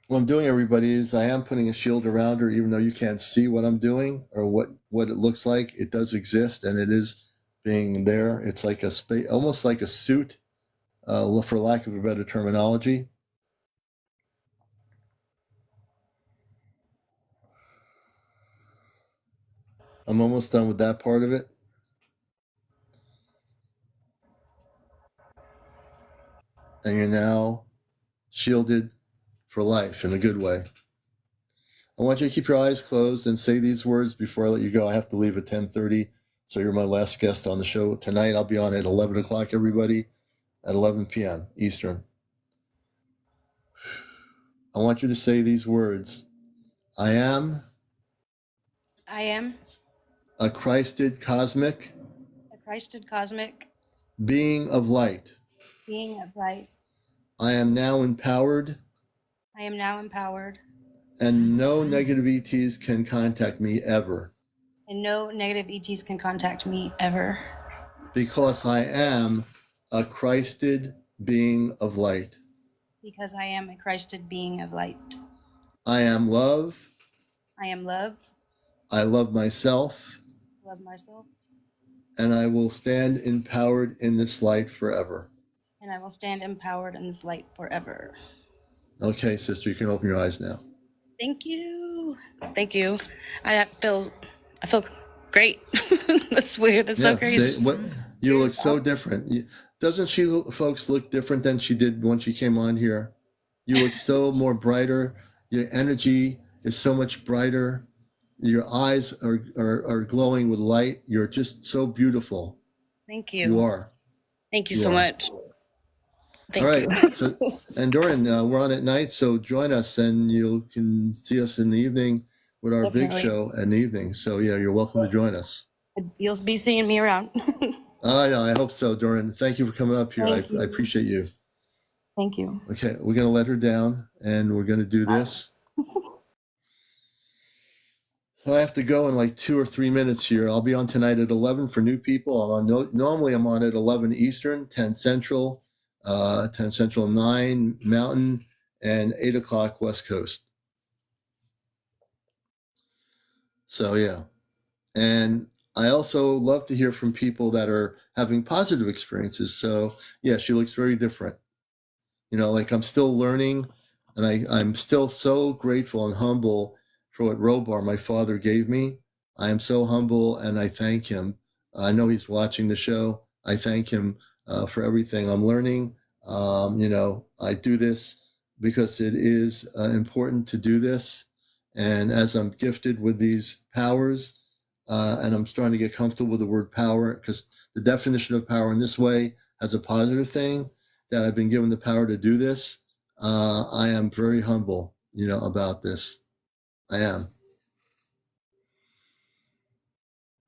What I'm doing, everybody, is I am putting a shield around her, even though you can't see what I'm doing or what it looks like. It does exist, and it is being there. It's like a almost like a suit, for lack of a better terminology. I'm almost done with that part of it. And you're now shielded for life in a good way. I want you to keep your eyes closed and say these words before I let you go. I have to leave at 10:30, so you're my last guest on the show. Tonight I'll be on at 11 o'clock, everybody, at 11 p.m. Eastern. I want you to say these words. I am a Christed cosmic being of light. I am now empowered. And no negative ETs can contact me ever. Because I am a Christed being of light. I am love. I am love. I love myself. Love myself. And I will stand empowered in this light forever. And I will stand empowered in this light forever. Okay, sister, you can open your eyes now. Thank you. Thank you. I feel great. That's weird. That's so crazy. See, you look so different. Doesn't she, folks, look different than she did when she came on here? You look so more brighter. Your energy is so much brighter. Your eyes are glowing with light. You're just so beautiful. Thank you. You are. Thank you so much. Thank All you. right. So, and Dorian, we're on at night, so join us, and you can see us in the evening with our big show in the evening. So yeah, you're welcome to join us. You'll be seeing me around. I hope so, Dorian. Thank you for coming up here. I appreciate you. Thank you. Okay, we're going to let her down, and we're going to do this. So I have to go in like 2 or 3 minutes here. I'll be on tonight at 11 for new people. Normally I'm on at 11 Eastern, 10 Central, 9 Mountain, and 8 o'clock West Coast. So yeah. And I also love to hear from people that are having positive experiences. So yeah, she looks very different. Like I'm still learning, and I'm still so grateful and humble for what Robar, my father, gave me. I am so humble, and I thank him. I know he's watching the show. I thank him for everything I'm learning. I do this because it is important to do this. And as I'm gifted with these powers, and I'm starting to get comfortable with the word power, because the definition of power in this way has a positive thing, that I've been given the power to do this. I am very humble, about this. I am.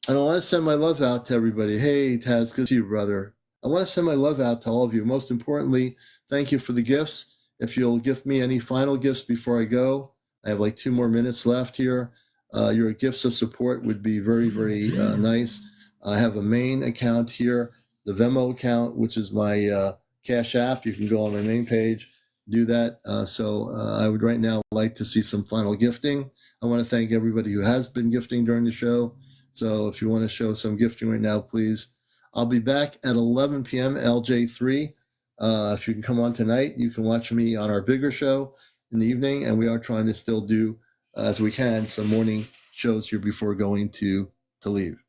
And I want to send my love out to everybody. Hey, Taz, good to see you, brother. I want to send my love out to all of you. Most importantly, thank you for the gifts. If you'll gift me any final gifts before I go, I have like 2 more minutes left here. Your gifts of support would be very, very nice. I have a main account here, the Venmo account, which is my Cash App. You can go on my main page, do that. So I would right now like to see some final gifting. I want to thank everybody who has been gifting during the show. So if you want to show some gifting right now, please. I'll be back at 11 p.m. LJ3. If you can come on tonight, you can watch me on our bigger show in the evening. And we are trying to still do, as we can, some morning shows here before going to leave.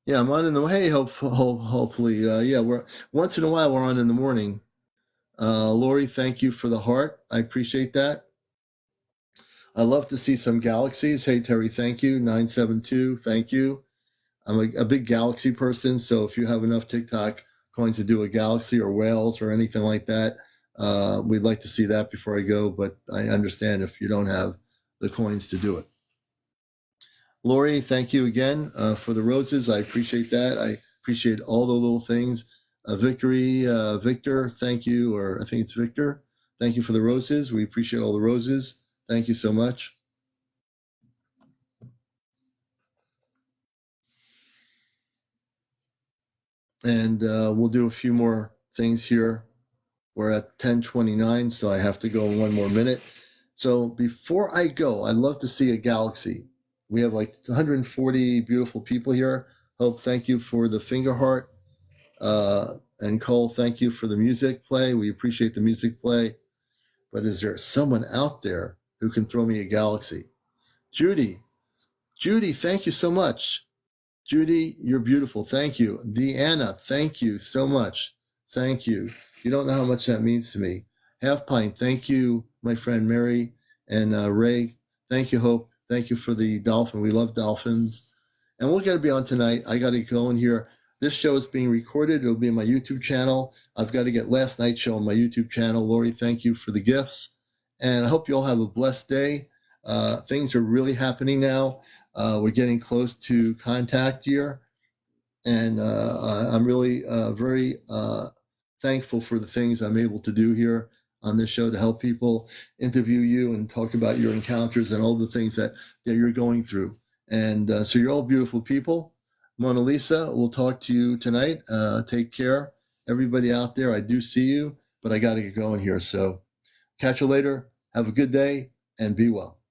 Yeah, I'm on in the hey, hopefully. We're once in a while we're on in the morning. Lori, thank you for the heart. I appreciate that. I love to see some galaxies. Hey, Terry, thank you. 972, thank you. I'm a big galaxy person, so if you have enough TikTok coins to do a galaxy or whales or anything like that, we'd like to see that before I go, but I understand if you don't have the coins to do it. Lori, thank you again for the roses. I appreciate that. I appreciate all the little things. Victor, thank you, or I think it's Victor. Thank you for the roses. We appreciate all the roses. Thank you so much. And we'll do a few more things here. We're at 10:29, so I have to go 1 more minute. So before I go, I'd love to see a galaxy. We have like 140 beautiful people here. Hope, thank you for the finger heart. And Cole, thank you for the music play. We appreciate the music play. But is there someone out there who can throw me a galaxy? Judy, thank you so much. Judy, you're beautiful. Thank you. Deanna, thank you so much. Thank you. You don't know how much that means to me. Half Pint, thank you, my friend Mary and Ray. Thank you, Hope. Thank you for the dolphin. We love dolphins. And we're going to be on tonight. I got to go in here. This show is being recorded. It'll be on my YouTube channel. I've got to get last night's show on my YouTube channel. Lori, thank you for the gifts. And I hope you all have a blessed day. Things are really happening now. We're getting close to contact year. And I'm really very thankful for the things I'm able to do here on this show to help people, interview you and talk about your encounters and all the things that you're going through. And so you're all beautiful people. Mona Lisa, we'll talk to you tonight. Take care. Everybody out there, I do see you, but I got to get going here. So Catch you later. Have a good day and be well.